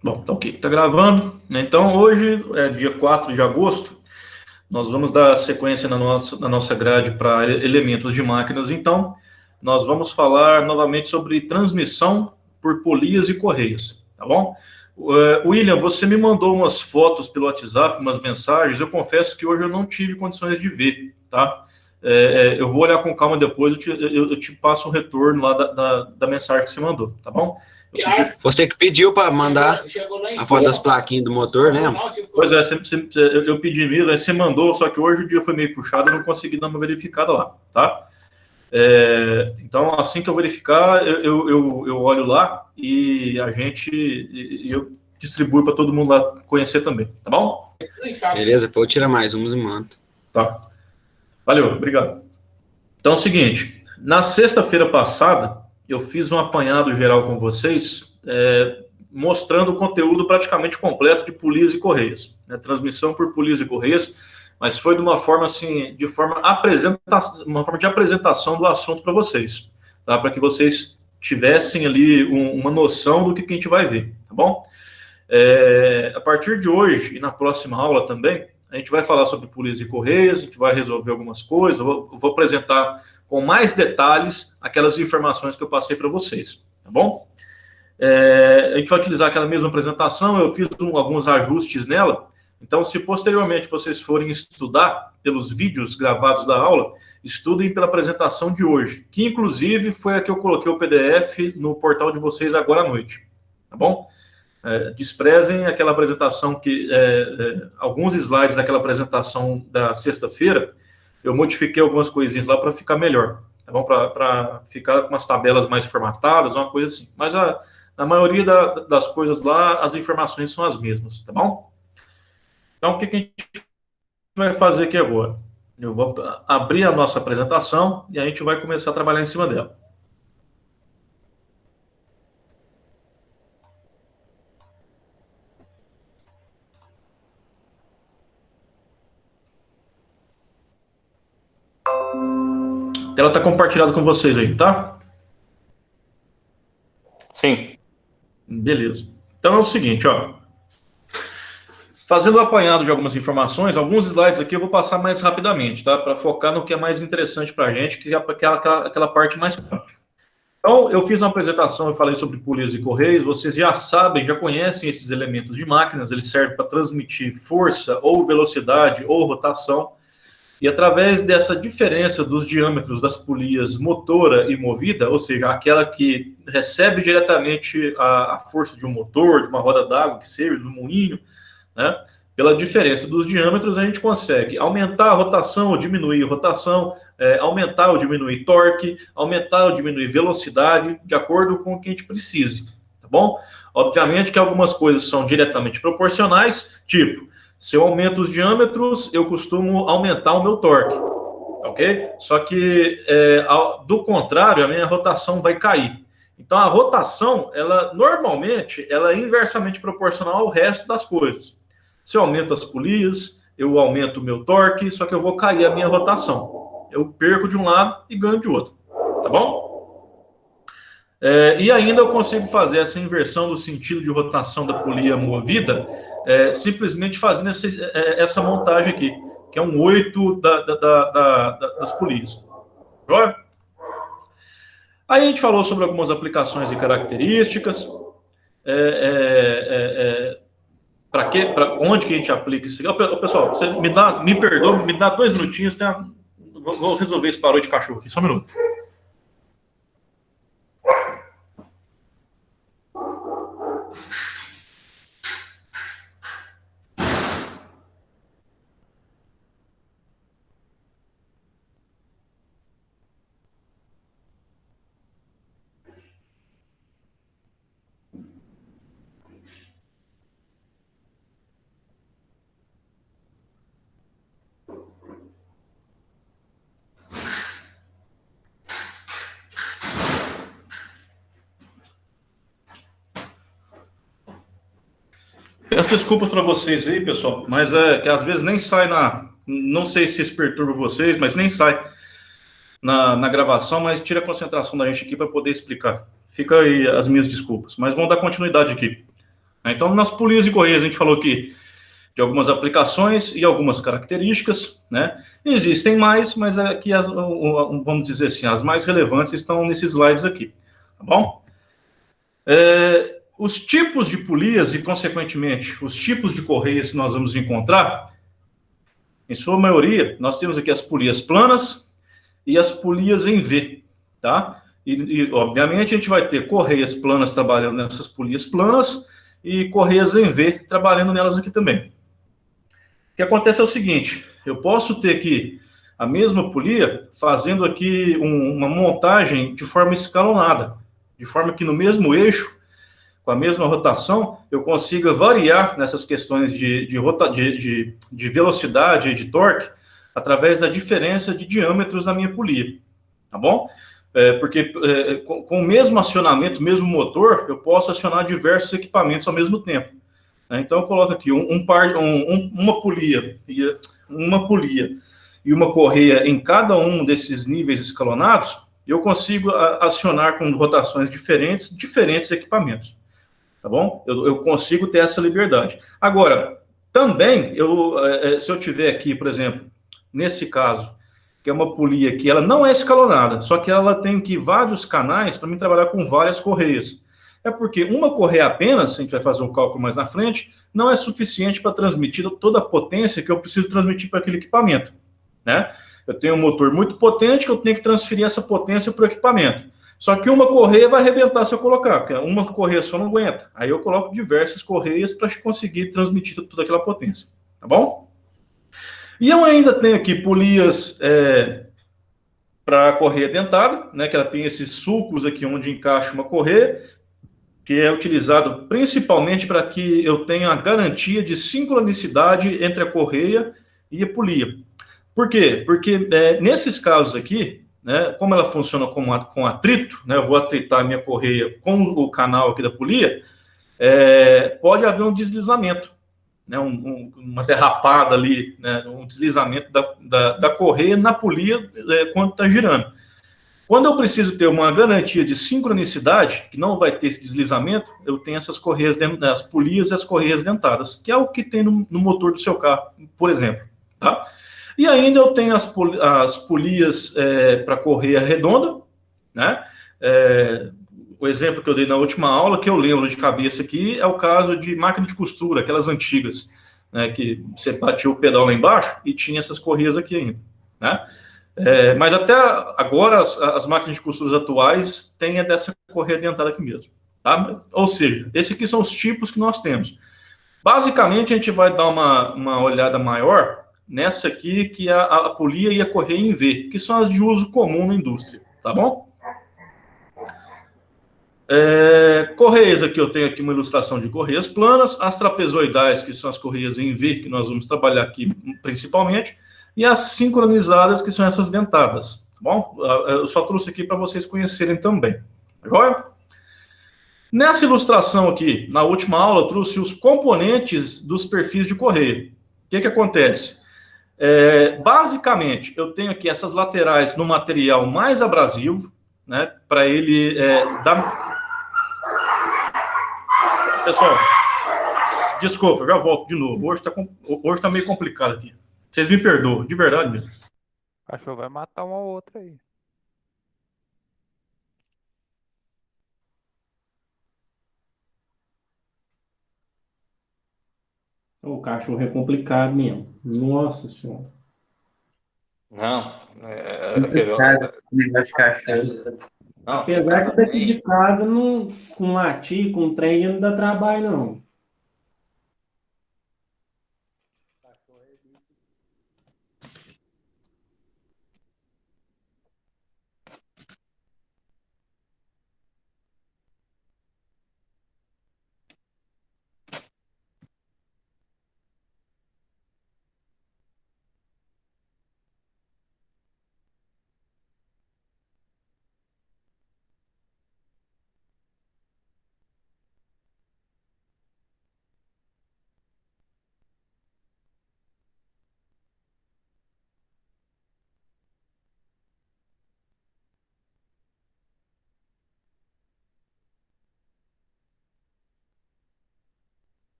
Bom, tá ok, tá gravando, né? Então, hoje é dia 4 de agosto, nós vamos dar sequência na nossa grade para elementos de máquinas. Então, nós vamos falar novamente sobre transmissão por polias e correias, tá bom? William, você me mandou umas fotos pelo WhatsApp, umas mensagens. Eu confesso que hoje eu não tive condições de ver, tá? Eu vou olhar com calma depois, eu te passo um retorno lá da mensagem que você mandou, tá bom? Você que pediu para mandar a foto das plaquinhas do motor, né? Pois é, eu pedi mesmo, aí você mandou, só que hoje o dia foi meio puxado, eu não consegui dar uma verificada lá, tá? Então, assim que eu verificar, eu olho lá e eu distribuo para todo mundo lá conhecer também, tá bom? Beleza, pô, tira mais uns e manda. Tá. Valeu, obrigado. Então é o seguinte, na sexta-feira passada, eu fiz um apanhado geral com vocês, mostrando o conteúdo praticamente completo de polias e correias, né? Transmissão por polias e correias, mas foi de uma forma assim, uma forma de apresentação do assunto para vocês, tá? Para que vocês tivessem ali uma noção do que a gente vai ver, tá bom? A partir de hoje e na próxima aula também, a gente vai falar sobre polias e correias, a gente vai resolver algumas coisas, eu vou apresentar com mais detalhes aquelas informações que eu passei para vocês, tá bom? A gente vai utilizar aquela mesma apresentação, eu fiz alguns ajustes nela, então se posteriormente vocês forem estudar pelos vídeos gravados da aula, estudem pela apresentação de hoje, que inclusive foi a que eu coloquei o PDF no portal de vocês agora à noite, tá bom? Desprezem aquela apresentação alguns slides daquela apresentação da sexta-feira, eu modifiquei algumas coisinhas lá para ficar melhor, tá bom? Para ficar com umas tabelas mais formatadas, uma coisa assim. Mas na maioria das coisas lá, as informações são as mesmas, tá bom? Então, o que a gente vai fazer aqui agora? Eu vou abrir a nossa apresentação e a gente vai começar a trabalhar em cima dela. A tela está compartilhada com vocês aí, tá? Sim. Beleza. Então é o seguinte, ó. Fazendo o apanhado de algumas informações, alguns slides aqui eu vou passar mais rapidamente, tá? Para focar no que é mais interessante para a gente, que é aquela parte mais prática. Então, eu fiz uma apresentação, eu falei sobre polias e correios, vocês já sabem, já conhecem esses elementos de máquinas, eles servem para transmitir força, ou velocidade, ou rotação, e através dessa diferença dos diâmetros das polias motora e movida, ou seja, aquela que recebe diretamente a força de um motor, de uma roda d'água, que seja, do moinho, né? Pela diferença dos diâmetros, a gente consegue aumentar a rotação ou diminuir a rotação, aumentar ou diminuir torque, aumentar ou diminuir velocidade, de acordo com o que a gente precise, tá bom? Obviamente que algumas coisas são diretamente proporcionais, tipo, se eu aumento os diâmetros, eu costumo aumentar o meu torque, ok? Só que, do contrário, a minha rotação vai cair. Então, a rotação, normalmente, ela é inversamente proporcional ao resto das coisas. Se eu aumento as polias, eu aumento o meu torque, só que eu vou cair a minha rotação. Eu perco de um lado e ganho de outro, tá bom? E ainda eu consigo fazer essa inversão do sentido de rotação da polia movida, simplesmente fazendo essa montagem aqui, que é um 8 das polias. Agora, aí a gente falou sobre algumas aplicações e características, para onde que a gente aplica isso aqui. Pessoal, você me perdoa, me dá 2 minutinhos, vou resolver esse barulho de cachorro aqui, só um minuto. Peço desculpas para vocês aí, pessoal, mas que às vezes nem sai não sei se isso perturba vocês, mas nem sai na gravação, mas tira a concentração da gente aqui para poder explicar. Fica aí as minhas desculpas, mas vamos dar continuidade aqui. Então, nas polias e correias, a gente falou aqui de algumas aplicações e algumas características, né? Existem mais, mas aqui, vamos dizer assim, as mais relevantes estão nesses slides aqui, tá bom? Os tipos de polias e, consequentemente, os tipos de correias que nós vamos encontrar, em sua maioria, nós temos aqui as polias planas e as polias em V, tá? Obviamente, a gente vai ter correias planas trabalhando nessas polias planas e correias em V trabalhando nelas aqui também. O que acontece é o seguinte, eu posso ter aqui a mesma polia fazendo aqui uma montagem de forma escalonada, de forma que no mesmo eixo, com a mesma rotação, eu consiga variar nessas questões de velocidade e de torque através da diferença de diâmetros na minha polia, tá bom? Porque com o mesmo acionamento, mesmo motor, eu posso acionar diversos equipamentos ao mesmo tempo. Então, eu coloco aqui uma polia e uma correia em cada um desses níveis escalonados, eu consigo acionar com rotações diferentes equipamentos, tá bom? Eu consigo ter essa liberdade. Agora, também, se eu tiver aqui, por exemplo, nesse caso, que é uma polia que ela não é escalonada, só que ela tem aqui vários canais para mim trabalhar com várias correias. É porque uma correia apenas, a gente vai fazer um cálculo mais na frente, não é suficiente para transmitir toda a potência que eu preciso transmitir para aquele equipamento, né? Eu tenho um motor muito potente que eu tenho que transferir essa potência para o equipamento. Só que uma correia vai arrebentar se eu colocar, porque uma correia só não aguenta. Aí eu coloco diversas correias para conseguir transmitir toda aquela potência, tá bom? E eu ainda tenho aqui polias para correia dentada, né, que ela tem esses sulcos aqui onde encaixa uma correia, que é utilizado principalmente para que eu tenha a garantia de sincronicidade entre a correia e a polia. Por quê? Porque nesses casos aqui, né, como ela funciona com atrito, né, eu vou atritar a minha correia com o canal aqui da polia, pode haver um deslizamento, né, uma derrapada ali, né, um deslizamento da correia na polia quando está girando. Quando eu preciso ter uma garantia de sincronicidade, que não vai ter esse deslizamento, eu tenho essas correias, as polias e as correias dentadas, que é o que tem no motor do seu carro, por exemplo, tá? E ainda eu tenho as polias para correia redonda, né? O exemplo que eu dei na última aula, que eu lembro de cabeça aqui, é o caso de máquina de costura, aquelas antigas, né, que você batia o pedal lá embaixo e tinha essas correias aqui ainda, né? Mas até agora, as máquinas de costura atuais têm dessa correia dentada aqui mesmo, tá? Ou seja, esses aqui são os tipos que nós temos. Basicamente, a gente vai dar uma olhada maior nessa aqui, que é a polia e a correia em V, que são as de uso comum na indústria, tá bom? Correias aqui, eu tenho aqui uma ilustração de correias planas, as trapezoidais, que são as correias em V, que nós vamos trabalhar aqui principalmente, e as sincronizadas, que são essas dentadas, tá bom? Eu só trouxe aqui para vocês conhecerem também, agora? Nessa ilustração aqui, na última aula, eu trouxe os componentes dos perfis de correia. O que acontece? Basicamente, eu tenho aqui essas laterais no material mais abrasivo, né, para ele dar... Pessoal, desculpa, eu já volto de novo. Hoje tá meio complicado aqui. Vocês me perdoam, de verdade mesmo. O cachorro vai matar uma ou outra aí. O cachorro é complicado mesmo. Nossa Senhora. Não, Negócio de cachorro. não, Apesar que daqui de casa, não, com latir, com trem, não dá trabalho, não.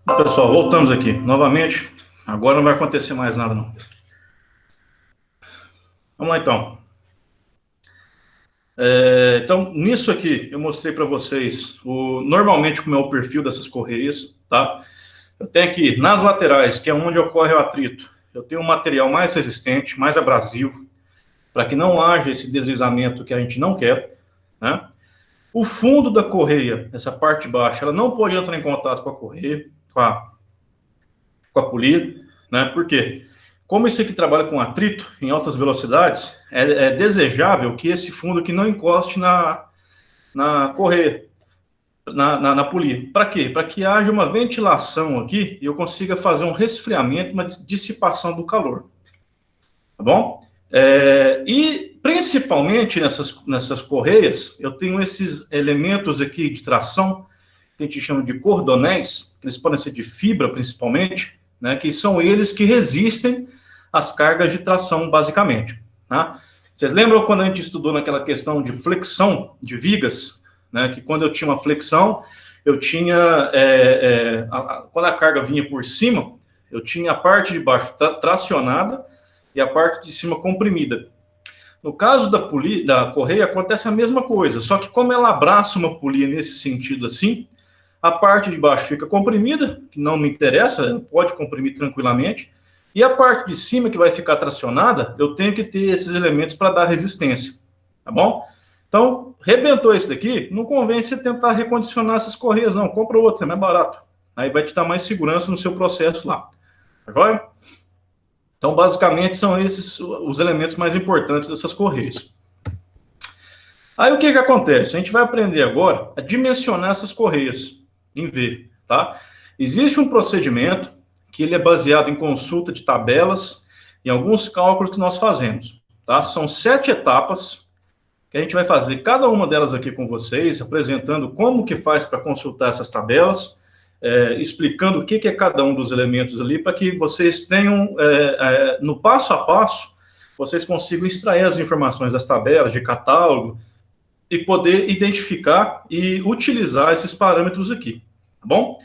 Pessoal, voltamos aqui novamente. Agora não vai acontecer mais nada, não. Vamos lá, então. Então, nisso aqui, eu mostrei para vocês normalmente como é o perfil dessas correias, tá? Eu tenho aqui, nas laterais, que é onde ocorre o atrito, eu tenho um material mais resistente, mais abrasivo, para que não haja esse deslizamento que a gente não quer, né? O fundo da correia, essa parte baixa, ela não pode entrar em contato com a correia, com a polia, né? Por quê? Como isso aqui trabalha com atrito em altas velocidades, é desejável que esse fundo aqui não encoste na correia, na polia. Para quê? Para que haja uma ventilação aqui e eu consiga fazer um resfriamento, uma dissipação do calor. Tá bom? E principalmente nessas correias, eu tenho esses elementos aqui de tração, que a gente chama de cordonéis, eles podem ser de fibra principalmente, né, que são eles que resistem às cargas de tração, basicamente. Tá? Vocês lembram quando a gente estudou naquela questão de flexão de vigas, né, que quando eu tinha uma flexão, eu tinha, quando a carga vinha por cima, eu tinha a parte de baixo tracionada e a parte de cima comprimida. No caso da correia, acontece a mesma coisa, só que como ela abraça uma polia nesse sentido assim, a parte de baixo fica comprimida, que não me interessa, ela pode comprimir tranquilamente, e a parte de cima, que vai ficar tracionada, eu tenho que ter esses elementos para dar resistência, tá bom? Então, rebentou esse daqui, não convém você tentar recondicionar essas correias, não, compra outra, é mais barato. Aí vai te dar mais segurança no seu processo lá, tá joia? Então, basicamente, são esses os elementos mais importantes dessas correias. Aí, o que acontece? A gente vai aprender agora a dimensionar essas correias em V, tá? Existe um procedimento que ele é baseado em consulta de tabelas e alguns cálculos que nós fazemos, tá? São 7 etapas que a gente vai fazer cada uma delas aqui com vocês, apresentando como que faz para consultar essas tabelas, explicando o que é cada um dos elementos ali, para que vocês tenham, no passo a passo, vocês consigam extrair as informações das tabelas, de catálogo, e poder identificar e utilizar esses parâmetros aqui, tá bom?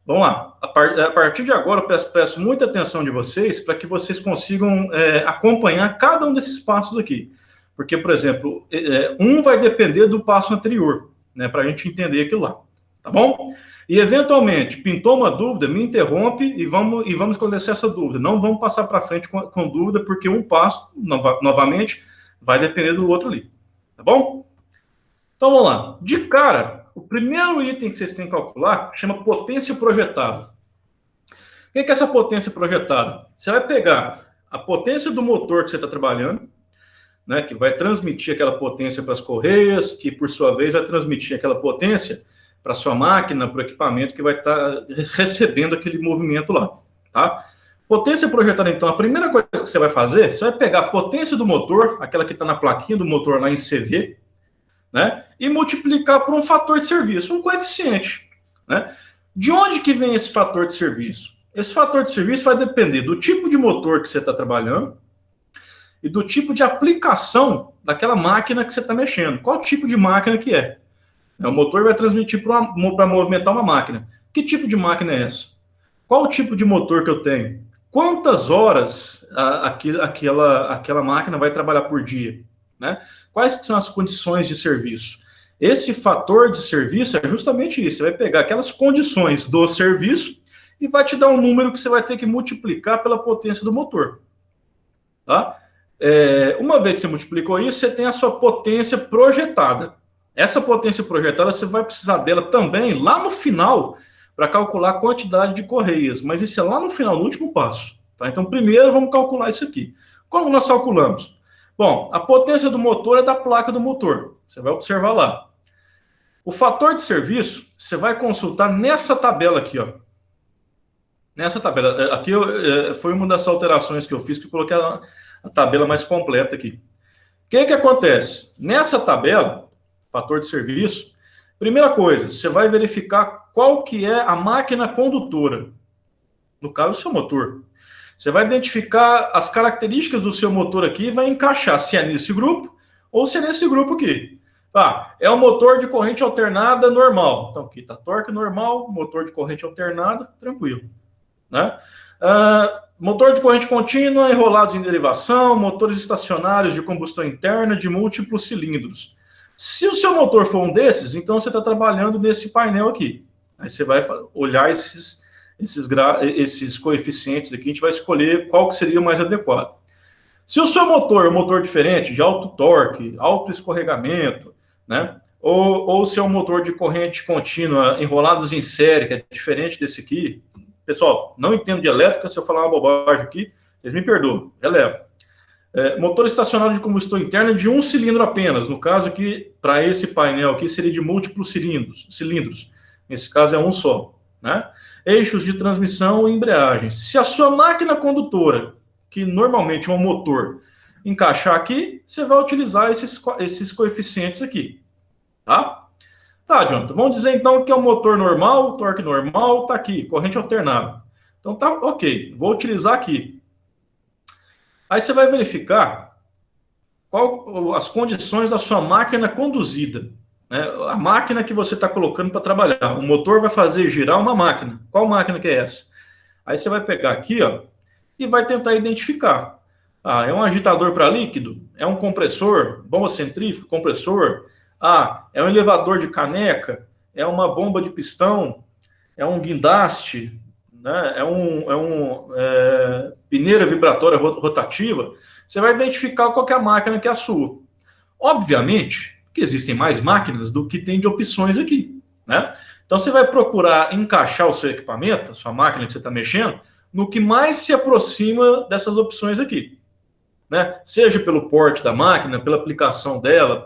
Vamos lá. A partir de agora, eu peço muita atenção de vocês para que vocês consigam acompanhar cada um desses passos aqui. Porque, por exemplo, um vai depender do passo anterior, né, para a gente entender aquilo lá, tá bom? E, eventualmente, pintou uma dúvida, me interrompe e vamos esclarecer essa dúvida. Não vamos passar para frente com dúvida, porque um passo, novamente, vai depender do outro ali, tá bom? Então, vamos lá. De cara, o primeiro item que vocês têm que calcular chama potência projetada. O que é essa potência projetada? Você vai pegar a potência do motor que você está trabalhando, né, que vai transmitir aquela potência para as correias, que, por sua vez, vai transmitir aquela potência para a sua máquina, para o equipamento que vai estar recebendo aquele movimento lá, tá? Potência projetada, então, a primeira coisa que você vai fazer, você vai pegar a potência do motor, aquela que está na plaquinha do motor lá em CV, né, e multiplicar por um fator de serviço, um coeficiente, né? De onde que vem esse fator de serviço? Esse fator de serviço vai depender do tipo de motor que você está trabalhando e do tipo de aplicação daquela máquina que você está mexendo. Qual tipo de máquina que é? O motor vai transmitir para movimentar uma máquina. Que tipo de máquina é essa? Qual o tipo de motor que eu tenho? Quantas horas aquela máquina vai trabalhar por dia? Né? Quais são as condições de serviço? Esse fator de serviço é justamente isso. Você vai pegar aquelas condições do serviço e vai te dar um número que você vai ter que multiplicar pela potência do motor. Tá? Uma vez que você multiplicou isso, você tem a sua potência projetada. Essa potência projetada, você vai precisar dela também lá no final para calcular a quantidade de correias. Mas isso é lá no final, no último passo. Tá? Então, primeiro, vamos calcular isso aqui. Como nós calculamos? Bom, a potência do motor é da placa do motor. Você vai observar lá. O fator de serviço, você vai consultar nessa tabela aqui, ó. Nessa tabela. Aqui foi uma das alterações que eu fiz, que eu coloquei a tabela mais completa aqui. O que acontece? Nessa tabela, fator de serviço, primeira coisa, você vai verificar qual que é a máquina condutora. No caso, o seu motor. Você vai identificar as características do seu motor aqui e vai encaixar se é nesse grupo ou se é nesse grupo aqui. Tá, é um motor de corrente alternada normal. Então, aqui está torque normal, motor de corrente alternada, tranquilo. Né? Motor de corrente contínua, enrolados em derivação, motores estacionários de combustão interna de múltiplos cilindros. Se o seu motor for um desses, então você está trabalhando nesse painel aqui. Aí você vai olhar esses coeficientes aqui, a gente vai escolher qual que seria o mais adequado. Se o seu motor é um motor diferente, de alto torque, alto escorregamento, né? Ou se é um motor de corrente contínua enrolados em série, que é diferente desse aqui. Pessoal, não entendo de elétrica, se eu falar uma bobagem aqui, vocês me perdoam, releva. Motor estacionário de combustão interna de um cilindro apenas. No caso aqui, para esse painel aqui, seria de múltiplos cilindros. Nesse caso é um só. Né? Eixos de transmissão e embreagem. Se a sua máquina condutora, que normalmente é um motor, encaixar aqui, você vai utilizar esses coeficientes aqui. Tá? Tá, Jonathan. Vamos dizer então que é um motor normal, torque normal, tá aqui, corrente alternada. Então tá ok, vou utilizar aqui. Aí você vai verificar as condições da sua máquina conduzida. Né? A máquina que você está colocando para trabalhar. O motor vai fazer girar uma máquina. Qual máquina que é essa? Aí você vai pegar aqui, ó, e vai tentar identificar. Ah, é um agitador para líquido? É um compressor? Bomba centrífuga, compressor? Ah, é um elevador de caneca? É uma bomba de pistão? É um guindaste? Né? Peneira vibratória rotativa? Você vai identificar qual que é a máquina que é a sua. Obviamente que existem mais máquinas do que tem de opções aqui. Né? Então você vai procurar encaixar o seu equipamento, a sua máquina que você está mexendo, no que mais se aproxima dessas opções aqui. Né? Seja pelo porte da máquina, pela aplicação dela,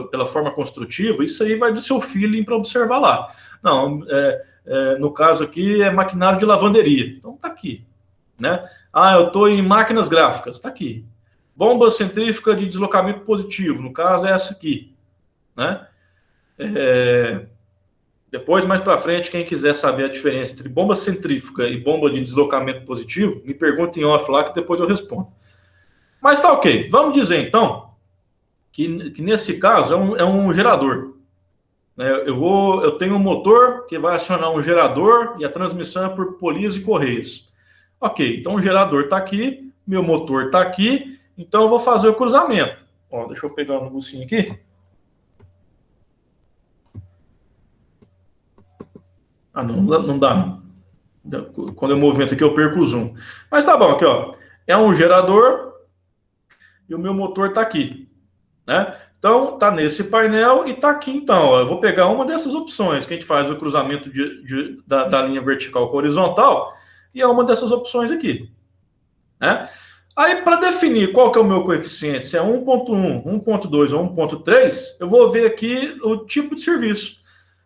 pela forma construtiva, isso aí vai do seu feeling para observar lá. Não, no caso aqui é maquinário de lavanderia, então está aqui. Né? Ah, eu estou em máquinas gráficas, está aqui. Bomba centrífuga de deslocamento positivo, no caso é essa aqui. Né? Depois, mais para frente, quem quiser saber a diferença entre bomba centrífuga e bomba de deslocamento positivo, me pergunte em off lá que depois eu respondo. Mas tá ok. Vamos dizer, então, que nesse caso é um gerador. Eu tenho um motor que vai acionar um gerador e a transmissão é por polias e correias. Ok, então o gerador está aqui, meu motor está aqui, então eu vou fazer o cruzamento. Ó, deixa eu pegar um negocinho aqui. Ah, não dá, não. Quando eu movimento aqui, eu perco o zoom. Mas tá bom, aqui, ó. É um gerador e o meu motor tá aqui. Né? Então, tá nesse painel e tá aqui, então. Ó, eu vou pegar uma dessas opções, que a gente faz o cruzamento da linha vertical com horizontal, e é uma dessas opções aqui. Né? Aí, para definir qual que é o meu coeficiente, se é 1.1, 1.2 ou 1.3, eu vou ver aqui o tipo de serviço.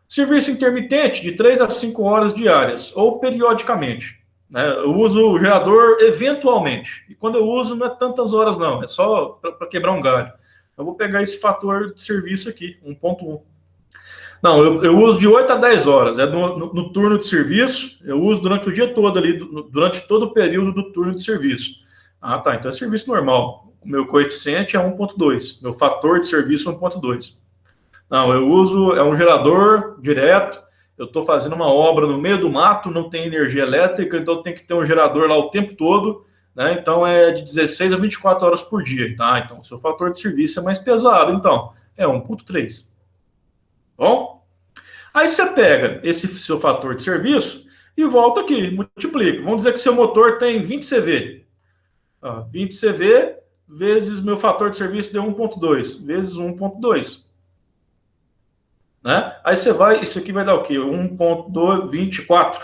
Serviço intermitente de 3 a 5 horas diárias, ou periodicamente. Né? Eu uso o gerador eventualmente. E quando eu uso, não é tantas horas, não. É só para quebrar um galho. Eu vou pegar esse fator de serviço aqui, 1.1. Não, eu uso de 8 a 10 horas. É no turno de serviço. Eu uso durante o dia todo ali, durante todo o período do turno de serviço. Ah, tá. Então é serviço normal. O meu coeficiente é 1.2. Meu fator de serviço é 1.2. Não, eu uso, é um gerador direto, eu estou fazendo uma obra no meio do mato, não tem energia elétrica, então tem que ter um gerador lá o tempo todo, né? Então é de 16 a 24 horas por dia, tá? Então o seu fator de serviço é mais pesado, então é 1.3. Bom? Aí você pega esse seu fator de serviço e volta aqui, multiplica. Vamos dizer que seu motor tem 20 CV. 20 CV vezes meu fator de serviço deu 1.2, vezes 1.2. Né? Aí você vai, isso aqui vai dar o quê? 1.24.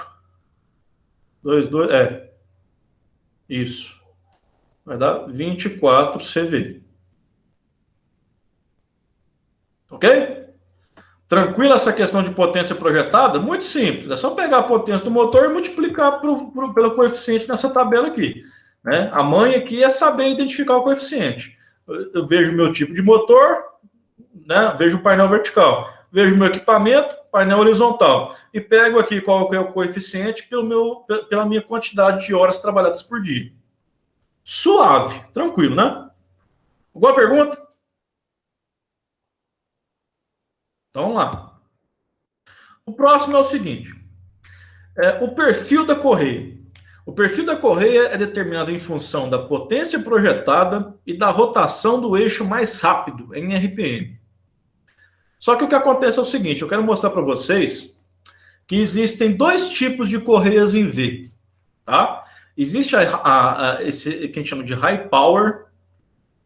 22, isso. Vai dar 24 CV. Ok? Tranquila essa questão de potência projetada? Muito simples. É só pegar a potência do motor e multiplicar pelo coeficiente nessa tabela aqui. Né? A manha aqui é saber identificar o coeficiente. Eu vejo meu tipo de motor, né? Vejo o painel vertical. Vejo meu equipamento, painel horizontal, e pego aqui qual é o coeficiente pela minha quantidade de horas trabalhadas por dia. Suave, tranquilo, né? Alguma pergunta? Então, vamos lá. O próximo é o seguinte. O perfil da correia. O perfil da correia é determinado em função da potência projetada e da rotação do eixo mais rápido, em RPM. Só que o que acontece é o seguinte, eu quero mostrar para vocês que existem dois tipos de correias em V, tá? Existe esse que a gente chama de high power,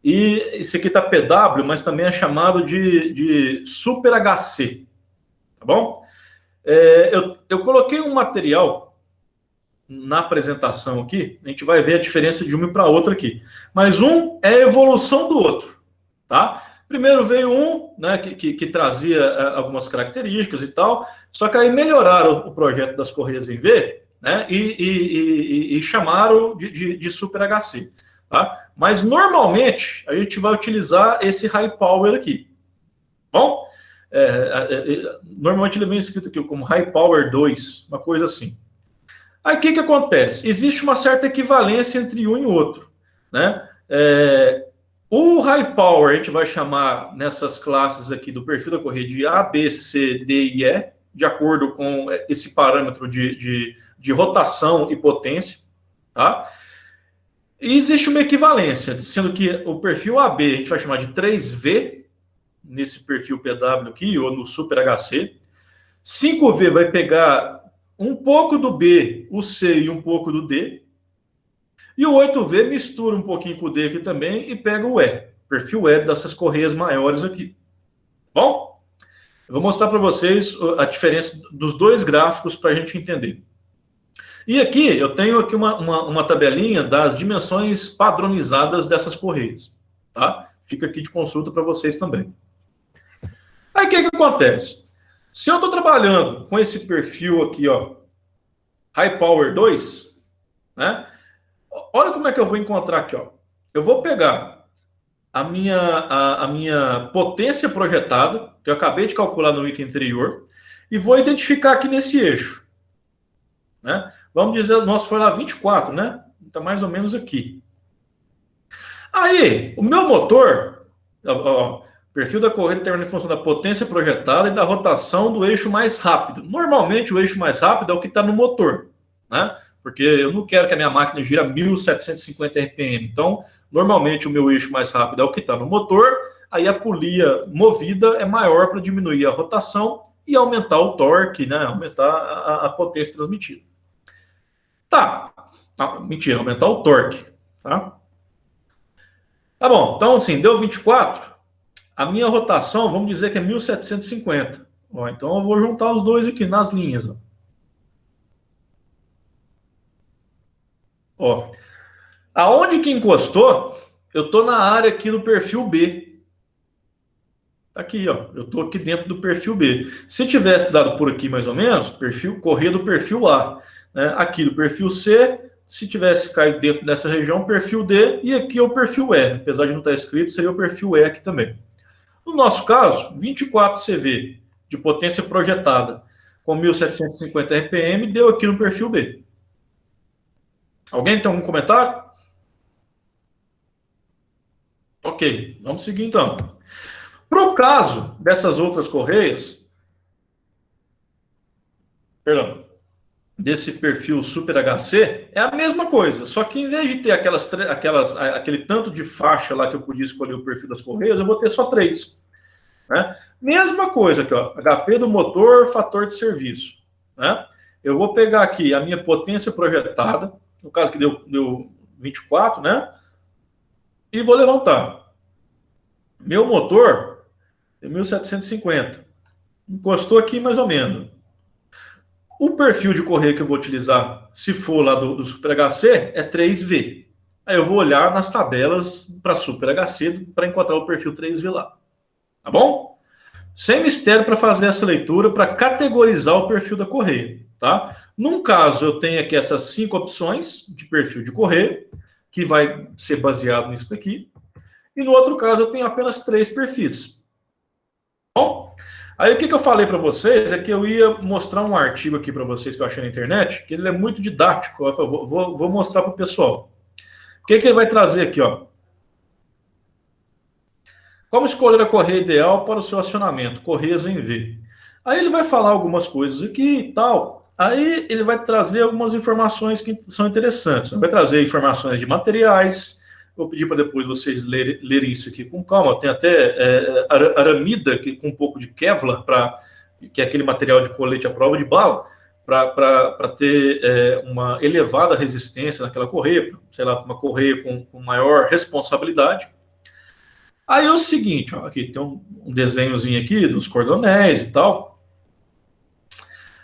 e esse aqui está PW, mas também é chamado de Super HC, tá bom? Eu coloquei um material na apresentação aqui, a gente vai ver a diferença de uma para outra aqui. Mas um é a evolução do outro, tá? Primeiro veio um, né, que trazia algumas características e tal, só que aí melhoraram o projeto das correias em V, né, e chamaram de Super HC, tá? Mas normalmente a gente vai utilizar esse High Power aqui, bom? Normalmente ele vem escrito aqui como High Power 2, uma coisa assim. Aí o que acontece? Existe uma certa equivalência entre um e outro, né? O High Power a gente vai chamar nessas classes aqui do perfil da correia de A, B, C, D e E, de acordo com esse parâmetro de rotação e potência, tá? E existe uma equivalência, sendo que o perfil AB a gente vai chamar de 3V, nesse perfil PW aqui, ou no Super HC. 5V vai pegar um pouco do B, o C e um pouco do D. E o 8V mistura um pouquinho com o D aqui também e pega o E, perfil E dessas correias maiores aqui. Bom, eu vou mostrar para vocês a diferença dos dois gráficos para a gente entender. E aqui eu tenho aqui uma tabelinha das dimensões padronizadas dessas correias, tá? Fica aqui de consulta para vocês também. Aí o que acontece? Se eu estou trabalhando com esse perfil aqui, ó, High Power 2, né? Olha como é que eu vou encontrar aqui, ó. Eu vou pegar a minha potência projetada, que eu acabei de calcular no item anterior, e vou identificar aqui nesse eixo, né? Vamos dizer, o nosso foi lá 24, né? Está mais ou menos aqui. Aí, o meu motor, ó, perfil da correia determina em função da potência projetada e da rotação do eixo mais rápido. Normalmente, o eixo mais rápido é o que está no motor, né? Porque eu não quero que a minha máquina gira 1.750 RPM. Então, normalmente, o meu eixo mais rápido é o que está no motor. Aí, a polia movida é maior para diminuir a rotação e aumentar o torque, né? Aumentar a potência transmitida. Tá. Mentira, aumentar o torque, tá? Tá bom. Então, assim, deu 24. A minha rotação, vamos dizer que é 1.750. Ó, então, eu vou juntar os dois aqui nas linhas. Ó. Aonde que encostou, eu estou na área aqui do perfil B. Tá aqui, ó. Eu estou aqui dentro do perfil B. Se tivesse dado por aqui, mais ou menos, correr do perfil A, né? Aqui do perfil C, se tivesse caído dentro dessa região, perfil D, e aqui é o perfil E. Apesar de não estar escrito, seria o perfil E aqui também. No nosso caso, 24 CV de potência projetada com 1.750 RPM deu aqui no perfil B. Alguém tem algum comentário? Ok, vamos seguir então. Para o caso dessas outras correias, perdão, desse perfil Super HC, é a mesma coisa, só que em vez de ter aquele tanto de faixa lá que eu podia escolher o perfil das correias, eu vou ter só 3. Né? Mesma coisa aqui, ó, HP do motor, fator de serviço. Né? Eu vou pegar aqui a minha potência projetada, no caso que deu 24, né? E vou levantar. Meu motor é 1.750. Encostou aqui mais ou menos. O perfil de correia que eu vou utilizar, se for lá do Super HC, é 3V. Aí eu vou olhar nas tabelas para Super HC para encontrar o perfil 3V lá. Tá bom? Sem mistério para fazer essa leitura, para categorizar o perfil da correia. Tá? Num caso, eu tenho aqui essas 5 opções de perfil de correia, que vai ser baseado nisso daqui. E no outro caso, eu tenho apenas 3 perfis. Bom? Aí o que eu falei para vocês é que eu ia mostrar um artigo aqui para vocês que eu achei na internet, que ele é muito didático. Eu vou mostrar para o pessoal. O que ele vai trazer aqui, ó? Como escolher a correia ideal para o seu acionamento? Correias em V. Aí ele vai falar algumas coisas aqui e tal. Aí ele vai trazer algumas informações que são interessantes. Ele vai trazer informações de materiais. Vou pedir para depois vocês lerem isso aqui com calma. Tem até aramida com um pouco de Kevlar, que é aquele material de colete à prova de bala, para ter uma elevada resistência naquela correia, sei lá, uma correia com maior responsabilidade. Aí é o seguinte, ó, aqui tem um desenhozinho aqui dos cordonéis e tal.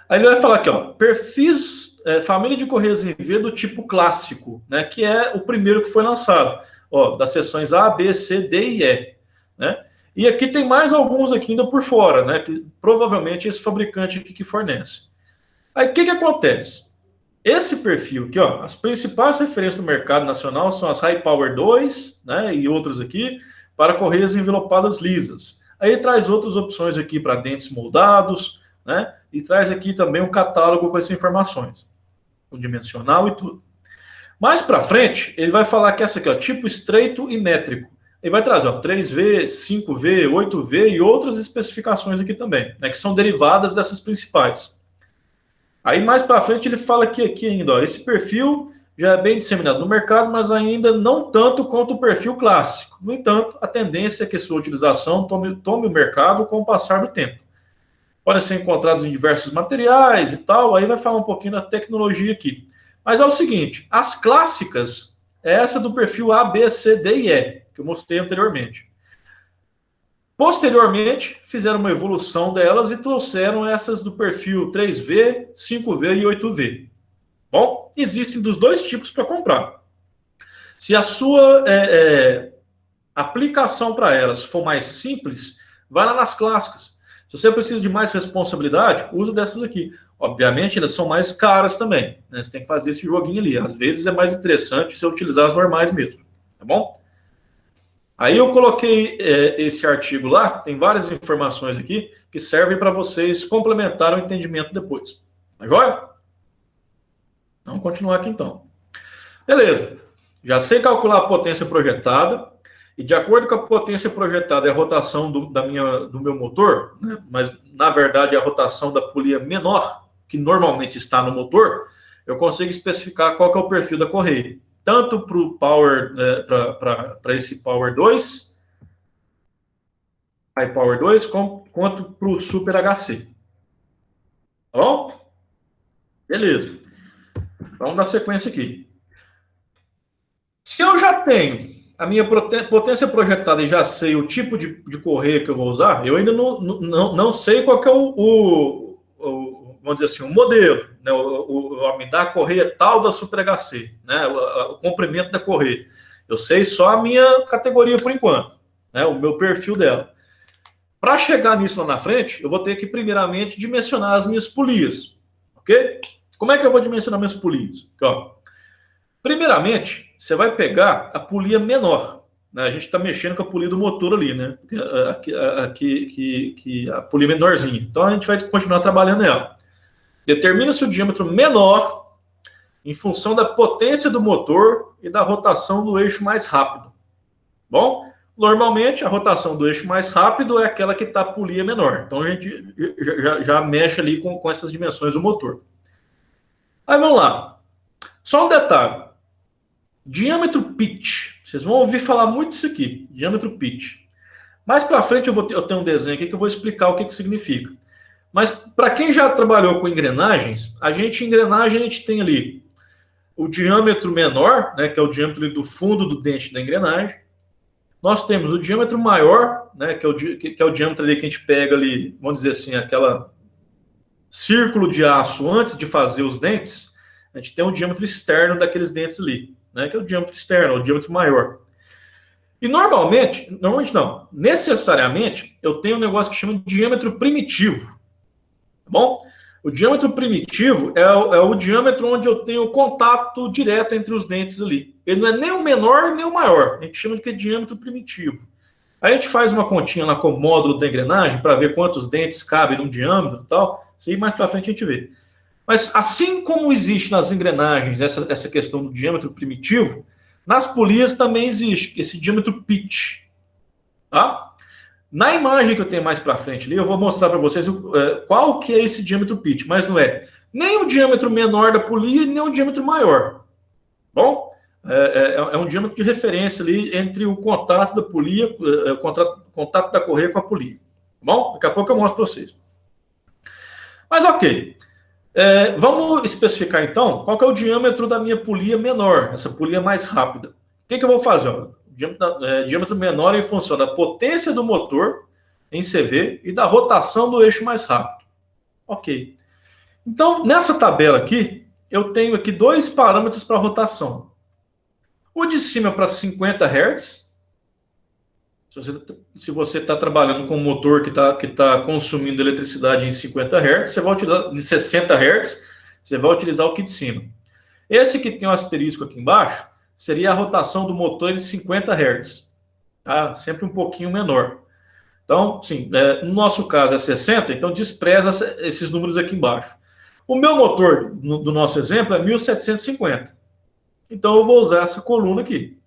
Aí ele vai falar aqui, ó, perfis, família de correias em V do tipo clássico, né, que é o primeiro que foi lançado, ó, das seções A, B, C, D e E, né? E aqui tem mais alguns aqui ainda por fora, né, que provavelmente esse fabricante aqui que fornece. Aí o que acontece? Esse perfil aqui, ó, as principais referências do mercado nacional são as High Power 2, né, e outras aqui, para correias envelopadas lisas. Aí traz outras opções aqui para dentes moldados, né? E traz aqui também um catálogo com essas informações, o dimensional e tudo. Mais para frente, ele vai falar que essa aqui, ó, tipo estreito e métrico. Ele vai trazer, ó, 3V, 5V, 8V e outras especificações aqui também, né? Que são derivadas dessas principais. Aí mais para frente ele fala que aqui ainda, ó, esse perfil já é bem disseminado no mercado, mas ainda não tanto quanto o perfil clássico. No entanto, a tendência é que sua utilização tome o mercado com o passar do tempo. Podem ser encontrados em diversos materiais e tal, aí vai falar um pouquinho da tecnologia aqui. Mas é o seguinte, as clássicas é essa do perfil A, B, C, D e E, que eu mostrei anteriormente. Posteriormente, fizeram uma evolução delas e trouxeram essas do perfil 3V, 5V e 8V. Bom, existem dos dois tipos para comprar. Se a sua aplicação para elas for mais simples, vai lá nas clássicas. Se você precisa de mais responsabilidade, usa dessas aqui. Obviamente, elas são mais caras também, né? Você tem que fazer esse joguinho ali. Às vezes é mais interessante você utilizar as normais mesmo, tá bom? Aí eu coloquei esse artigo lá, tem várias informações aqui que servem para vocês complementarem o entendimento depois. Tá joia? Vamos continuar aqui então. Beleza. Já sei calcular a potência projetada. E de acordo com a potência projetada e a rotação do meu motor, né, mas na verdade a rotação da polia menor, que normalmente está no motor, eu consigo especificar qual que é o perfil da correia. Tanto para o Power, para esse Power 2, High Power 2, quanto para o Super HC. Tá bom? Beleza. Vamos dar sequência aqui. Se eu já tenho a minha potência projetada e já sei o tipo de correia que eu vou usar, eu ainda não sei qual que é vamos dizer assim, o modelo, né? Me dá a correia tal da Super HC, né? O comprimento da correia. Eu sei só a minha categoria por enquanto, né? O meu perfil dela. Para chegar nisso lá na frente, eu vou ter que primeiramente dimensionar as minhas polias, ok? Como é que eu vou dimensionar minhas polias? Aqui, ó. Primeiramente, você vai pegar a polia menor, né? A gente está mexendo com a polia do motor ali, né? Aqui, a polia menorzinha. Então, a gente vai continuar trabalhando nela. Determina-se o diâmetro menor em função da potência do motor e da rotação do eixo mais rápido. Bom, normalmente, a rotação do eixo mais rápido é aquela que está a polia menor. Então, a gente já mexe ali com essas dimensões do motor. Aí, vamos lá. Só um detalhe. Diâmetro pitch. Vocês vão ouvir falar muito disso aqui. Diâmetro pitch. Mais para frente eu tenho um desenho aqui que eu vou explicar o que significa. Mas para quem já trabalhou com engrenagens, engrenagem a gente tem ali o diâmetro menor, né, que é o diâmetro do fundo do dente da engrenagem. Nós temos o diâmetro maior, né, que é o diâmetro ali que a gente pega ali, vamos dizer assim, aquela círculo de aço antes de fazer os dentes. A gente tem um diâmetro externo daqueles dentes ali, né, que é o diâmetro externo, o diâmetro maior. E normalmente não, necessariamente, eu tenho um negócio que chama de diâmetro primitivo, tá bom? O diâmetro primitivo é o diâmetro onde eu tenho contato direto entre os dentes ali. Ele não é nem o menor nem o maior, a gente chama de diâmetro primitivo. Aí a gente faz uma continha lá com o módulo da engrenagem para ver quantos dentes cabem num diâmetro e tal, isso aí mais para frente a gente vê. Mas assim como existe nas engrenagens essa questão do diâmetro primitivo, nas polias também existe esse diâmetro pitch. Tá? Na imagem que eu tenho mais para frente ali, eu vou mostrar para vocês qual que é esse diâmetro pitch, mas não é nem o diâmetro menor da polia, nem o diâmetro maior. Bom, é um diâmetro de referência ali entre o contato da polia, o contato da correia com a polia. Bom, daqui a pouco eu mostro para vocês. Mas ok. Vamos especificar então qual que é o diâmetro da minha polia menor, essa polia mais rápida. O que eu vou fazer? Ó? Diâmetro menor em função da potência do motor em CV e da rotação do eixo mais rápido. Ok. Então, nessa tabela aqui, eu tenho aqui dois parâmetros para rotação. O de cima para 50 Hz. Se você está trabalhando com um motor que tá consumindo eletricidade em 50 Hz, você vai utilizar em 60 Hz, você vai utilizar o aqui de cima. Esse que tem um asterisco aqui embaixo seria a rotação do motor em 50 Hz. Tá? Sempre um pouquinho menor. Então, sim, no nosso caso é 60, então despreza esses números aqui embaixo. O meu motor, do nosso exemplo, é 1750. Então, eu vou usar essa coluna aqui.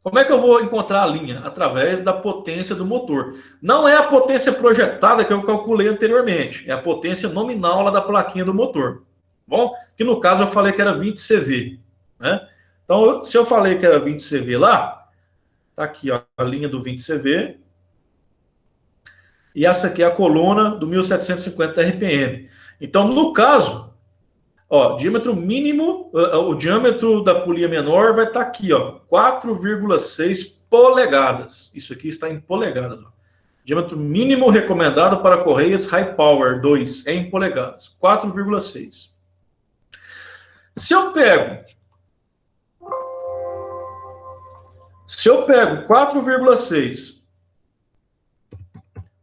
Como é que eu vou encontrar a linha? Através da potência do motor. Não é a potência projetada que eu calculei anteriormente. É a potência nominal lá da plaquinha do motor. Bom, que no caso eu falei que era 20 CV. Né? Então, se eu falei que era 20 CV lá, tá aqui ó, a linha do 20 CV. E essa aqui é a coluna do 1750 RPM. Então, no caso, ó, diâmetro mínimo, o diâmetro da polia menor vai estar aqui, ó, 4,6 polegadas. Isso aqui está em polegadas. Ó. Diâmetro mínimo recomendado para correias High Power 2 é em polegadas, 4,6. Se eu pego 4,6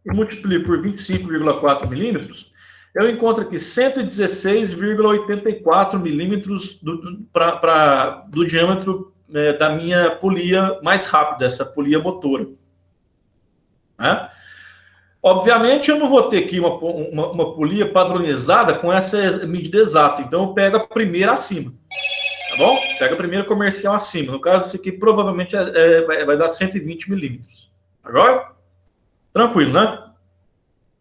e multiplico por 25,4 milímetros, eu encontro aqui 116,84 milímetros do diâmetro da minha polia mais rápida, essa polia motora. Né? Obviamente, eu não vou ter aqui uma polia padronizada com essa medida exata, então eu pego a primeira acima. Tá bom? Pega a primeira comercial acima. No caso, isso aqui provavelmente vai dar 120 milímetros. Agora? Tranquilo, né?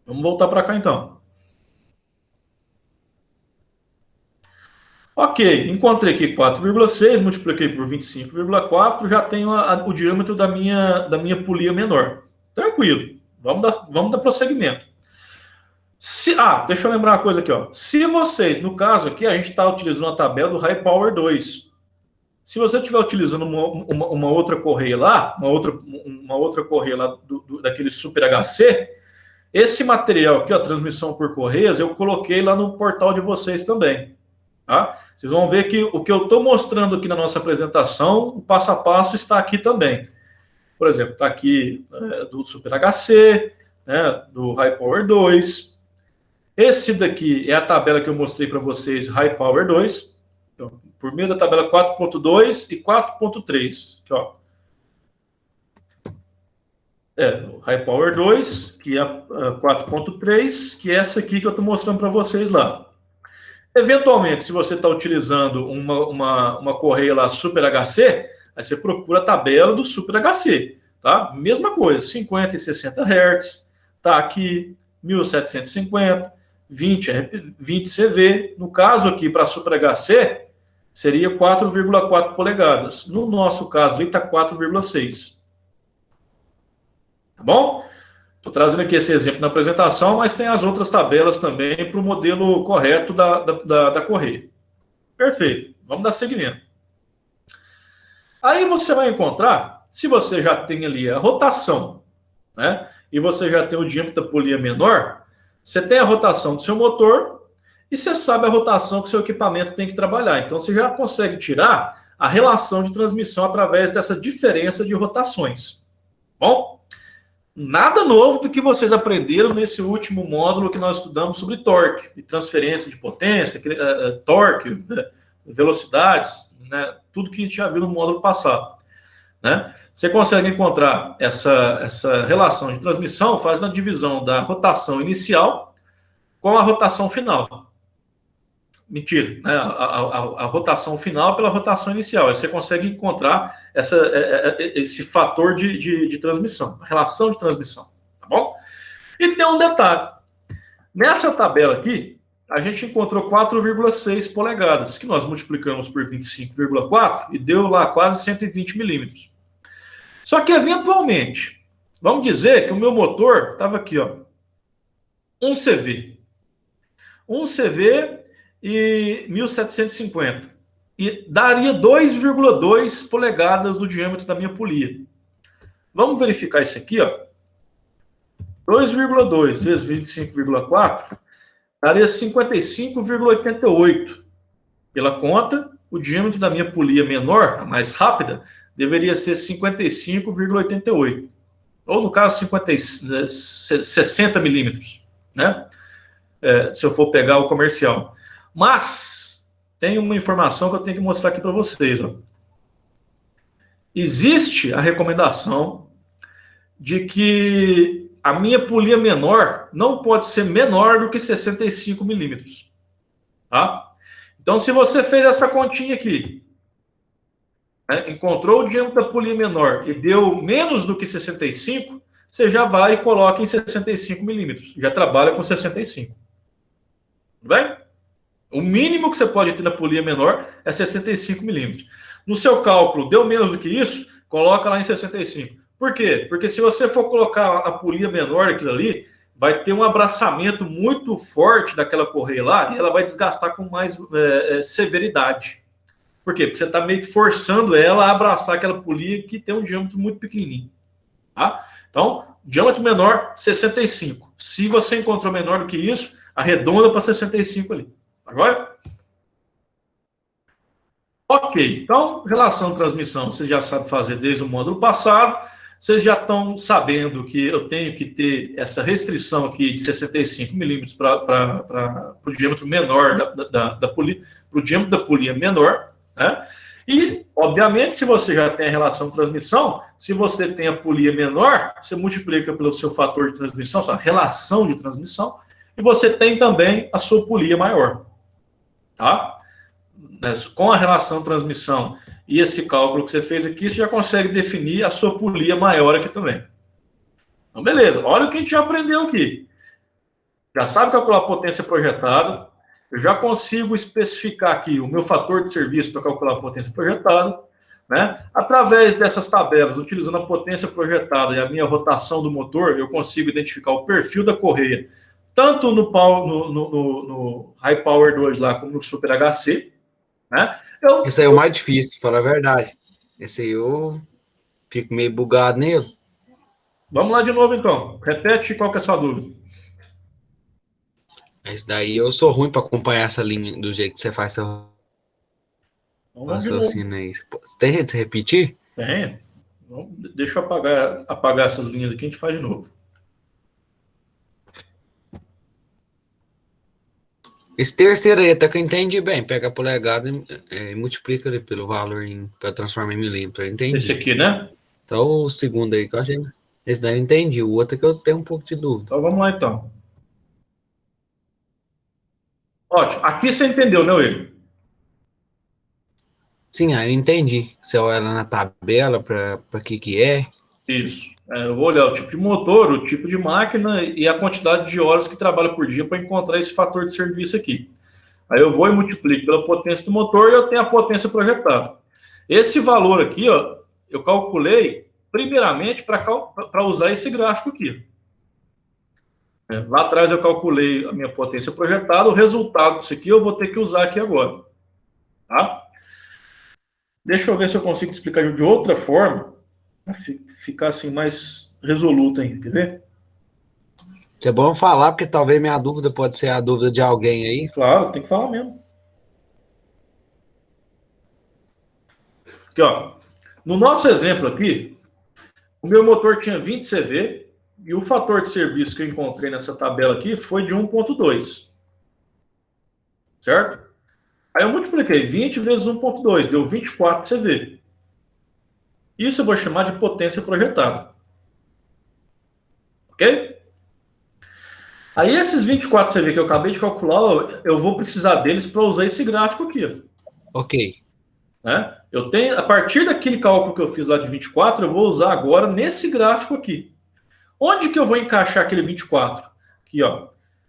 Vamos voltar para cá, então. Ok, encontrei aqui 4,6, multipliquei por 25,4, já tenho o diâmetro da minha polia menor. Tranquilo, vamos dar prosseguimento. Deixa eu lembrar uma coisa aqui. Ó. Se vocês, no caso aqui, a gente está utilizando a tabela do High Power 2. Se você estiver utilizando uma outra correia lá, uma outra correia lá daquele Super HC, esse material aqui, a transmissão por correias, eu coloquei lá no portal de vocês também. Tá? Vocês vão ver que o que eu estou mostrando aqui na nossa apresentação, o passo a passo está aqui também. Por exemplo, está aqui do Super HC, né, do High Power 2. Esse daqui é a tabela que eu mostrei para vocês, High Power 2. Então, por meio da tabela 4.2 e 4.3. Aqui, ó. O High Power 2, que é a 4.3, que é essa aqui que eu estou mostrando para vocês lá. Eventualmente, se você está utilizando uma correia lá Super HC, aí você procura a tabela do Super HC, tá? Mesma coisa, 50 e 60 Hz, tá aqui 1750, 20 CV. No caso aqui, para Super HC, seria 4,4 polegadas. No nosso caso ali está 4,6. Tá bom? Estou trazendo aqui esse exemplo na apresentação, mas tem as outras tabelas também para o modelo correto da correia. Perfeito. Vamos dar seguimento. Aí você vai encontrar, se você já tem ali a rotação, né? E você já tem o diâmetro da polia menor, você tem a rotação do seu motor e você sabe a rotação que o seu equipamento tem que trabalhar. Então, você já consegue tirar a relação de transmissão através dessa diferença de rotações. Bom? Nada novo do que vocês aprenderam nesse último módulo que nós estudamos sobre torque, e transferência de potência, torque, velocidades, né, tudo que a gente já viu no módulo passado. Né? Você consegue encontrar essa relação de transmissão fazendo a divisão da rotação inicial com a rotação final. mentira, né? A rotação final pela rotação inicial. Aí você consegue encontrar esse fator de transmissão, relação de transmissão, tá bom? E tem um detalhe. Nessa tabela aqui, a gente encontrou 4,6 polegadas, que nós multiplicamos por 25,4 e deu lá quase 120 milímetros. Só que, eventualmente, vamos dizer que o meu motor estava aqui, ó, 1 CV. 1 CV e 1750. E daria 2,2 polegadas do diâmetro da minha polia. Vamos verificar isso aqui, ó. 2,2 vezes 25,4 daria 55,88. Pela conta, o diâmetro da minha polia menor, a mais rápida, deveria ser 55,88. Ou, no caso, 60 milímetros, né? Se eu for pegar o comercial. Mas tem uma informação que eu tenho que mostrar aqui para vocês. Ó. Existe a recomendação de que a minha polia menor não pode ser menor do que 65 milímetros. Tá? Então, se você fez essa continha aqui, né, encontrou o diâmetro da polia menor e deu menos do que 65, você já vai e coloca em 65 milímetros. Já trabalha com 65. Tudo bem? O mínimo que você pode ter na polia menor é 65 milímetros. No seu cálculo, deu menos do que isso, coloca lá em 65. Por quê? Porque se você for colocar a polia menor aquilo ali, vai ter um abraçamento muito forte daquela correia lá e ela vai desgastar com mais severidade. Por quê? Porque você está meio que forçando ela a abraçar aquela polia que tem um diâmetro muito pequenininho. Tá? Então, diâmetro menor, 65. Se você encontrou menor do que isso, arredonda para 65 ali. Agora? Ok. Então, relação de transmissão, você já sabe fazer desde o módulo passado. Vocês já estão sabendo que eu tenho que ter essa restrição aqui de 65 milímetros para o diâmetro menor da polia, para o diâmetro da polia menor, né? E, obviamente, se você já tem a relação de transmissão, se você tem a polia menor, você multiplica pelo seu fator de transmissão, sua relação de transmissão, e você tem também a sua polia maior. Tá? Com a relação de transmissão e esse cálculo que você fez aqui, você já consegue definir a sua polia maior aqui também. Então, beleza. Olha o que a gente já aprendeu aqui. Já sabe calcular a potência projetada. Eu já consigo especificar aqui o meu fator de serviço para calcular a potência projetada. Né? Através dessas tabelas, utilizando a potência projetada e a minha rotação do motor, eu consigo identificar o perfil da correia, tanto no High Power 2 lá, como no Super HC. Né? Esse aí é o mais difícil, falar a verdade. Esse aí eu fico meio bugado nele. Vamos lá de novo, então. Repete qual que é a sua dúvida. Esse daí eu sou ruim para acompanhar essa linha do jeito que você faz seu raciocínio aí. Tem jeito de você repetir? Tem. Então, deixa eu apagar essas linhas aqui, a gente faz de novo. Esse terceiro aí, até que eu entendi bem. Pega a polegada e multiplica ele pelo valor para transformar em milímetro. Eu entendi. Esse aqui, né? Então, o segundo aí que eu achei. Esse daí eu entendi. O outro é que eu tenho um pouco de dúvida. Então, vamos lá, então. Ótimo. Aqui você entendeu, né, Will? Sim, aí eu entendi. Você olha na tabela para que é. Isso. Eu vou olhar o tipo de motor, o tipo de máquina e a quantidade de horas que trabalha por dia para encontrar esse fator de serviço aqui. Aí eu vou e multiplico pela potência do motor e eu tenho a potência projetada. Esse valor aqui, ó, eu calculei primeiramente para usar esse gráfico aqui. Lá atrás eu calculei a minha potência projetada, o resultado disso aqui eu vou ter que usar aqui agora. Tá? Deixa eu ver se eu consigo te explicar de outra forma, para ficar assim mais resoluto ainda, quer ver? É bom falar, porque talvez minha dúvida pode ser a dúvida de alguém aí. Claro, tem que falar mesmo. Aqui, ó. No nosso exemplo aqui, o meu motor tinha 20 CV e o fator de serviço que eu encontrei nessa tabela aqui foi de 1,2. Certo? Aí eu multipliquei 20 vezes 1,2, deu 24 CV. Isso eu vou chamar de potência projetada. Ok? Aí esses 24 CV que eu acabei de calcular, eu vou precisar deles para usar esse gráfico aqui, ó. Ok. Né? Eu tenho, a partir daquele cálculo que eu fiz lá de 24, eu vou usar agora nesse gráfico aqui. Onde que eu vou encaixar aquele 24? Aqui, ó.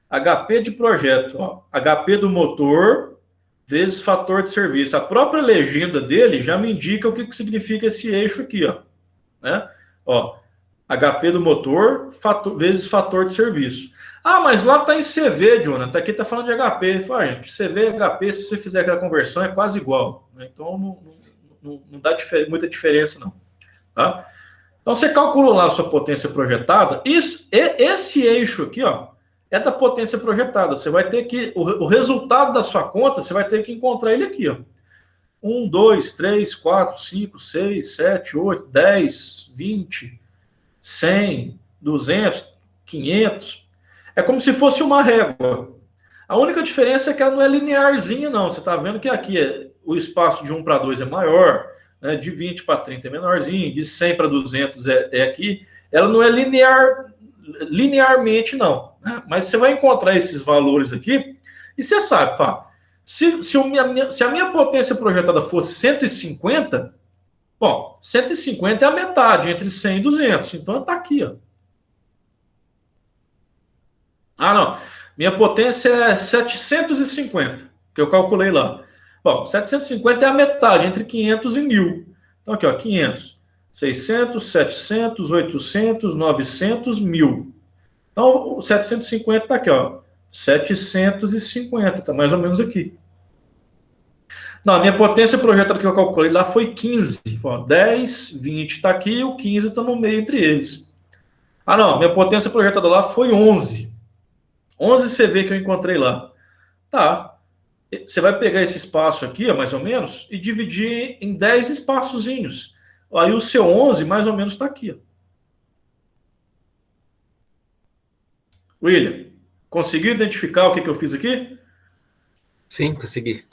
HP de projeto, ó. HP do motor vezes fator de serviço. A própria legenda dele já me indica o que, que significa esse eixo aqui, ó. Né? Ó, HP do motor vezes fator de serviço. Ah, mas lá está em CV, Jonathan. Aqui está falando de HP. Fala, gente, CV e HP, se você fizer aquela conversão, é quase igual. Né? Então, não dá muita diferença, não. Tá? Então, você calculou lá a sua potência projetada. Esse eixo aqui, ó, é da potência projetada. Você vai ter que... O resultado da sua conta, você vai ter que encontrar ele aqui, ó. 1, 2, 3, 4, 5, 6, 7, 8, 10, 20, 100, 200, 500... É como se fosse uma régua. A única diferença é que ela não é linearzinha, não. Você está vendo que aqui o espaço de 1 para 2 é maior, né? De 20 para 30 é menorzinho, de 100 para 200 é aqui. Ela não é linearmente, não. Né? Mas você vai encontrar esses valores aqui e você sabe, pá, se a minha potência projetada fosse 150, bom, 150 é a metade entre 100 e 200. Então está aqui, ó. Ah, não. Minha potência é 750, que eu calculei lá. Bom, 750 é a metade, entre 500 e 1000. Então, aqui, ó, 500, 600, 700, 800, 900, 1000. Então, o 750 está aqui, ó. 750, está mais ou menos aqui. Não, a minha potência projetada que eu calculei lá foi 15. Ó, 10, 20 está aqui, o 15 está no meio entre eles. Ah, não, minha potência projetada lá foi 11. 11 CV que eu encontrei lá. Tá. Você vai pegar esse espaço aqui, ó, mais ou menos, e dividir em 10 espaçozinhos. Aí o seu 11, mais ou menos, está aqui. Ó. William, conseguiu identificar o que eu fiz aqui? Sim, consegui.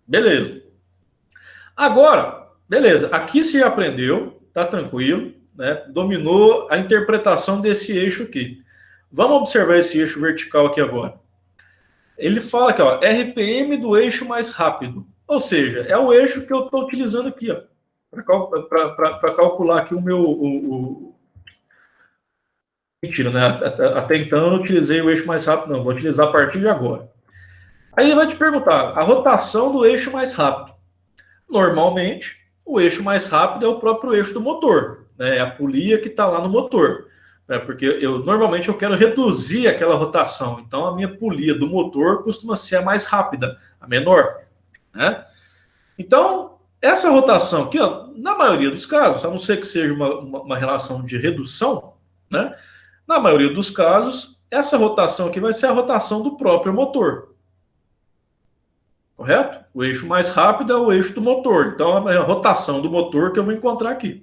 Beleza. Agora, beleza. Aqui você aprendeu, tá tranquilo, né? Dominou a interpretação desse eixo aqui. Vamos observar esse eixo vertical aqui agora. Ele fala aqui, ó, RPM do eixo mais rápido. Ou seja, é o eixo que eu estou utilizando aqui, ó, para calcular aqui o meu... Mentira, né? Até então eu não utilizei o eixo mais rápido, não. Vou utilizar a partir de agora. Aí ele vai te perguntar a rotação do eixo mais rápido. Normalmente, o eixo mais rápido é o próprio eixo do motor. Né? É a polia que está lá no motor. Porque normalmente eu quero reduzir aquela rotação. Então, a minha polia do motor costuma ser a mais rápida, a menor. Né? Então, essa rotação aqui, ó, na maioria dos casos, a não ser que seja uma relação de redução, né? Na maioria dos casos, essa rotação aqui vai ser a rotação do próprio motor. Correto? O eixo mais rápido é o eixo do motor. Então, é a rotação do motor que eu vou encontrar aqui.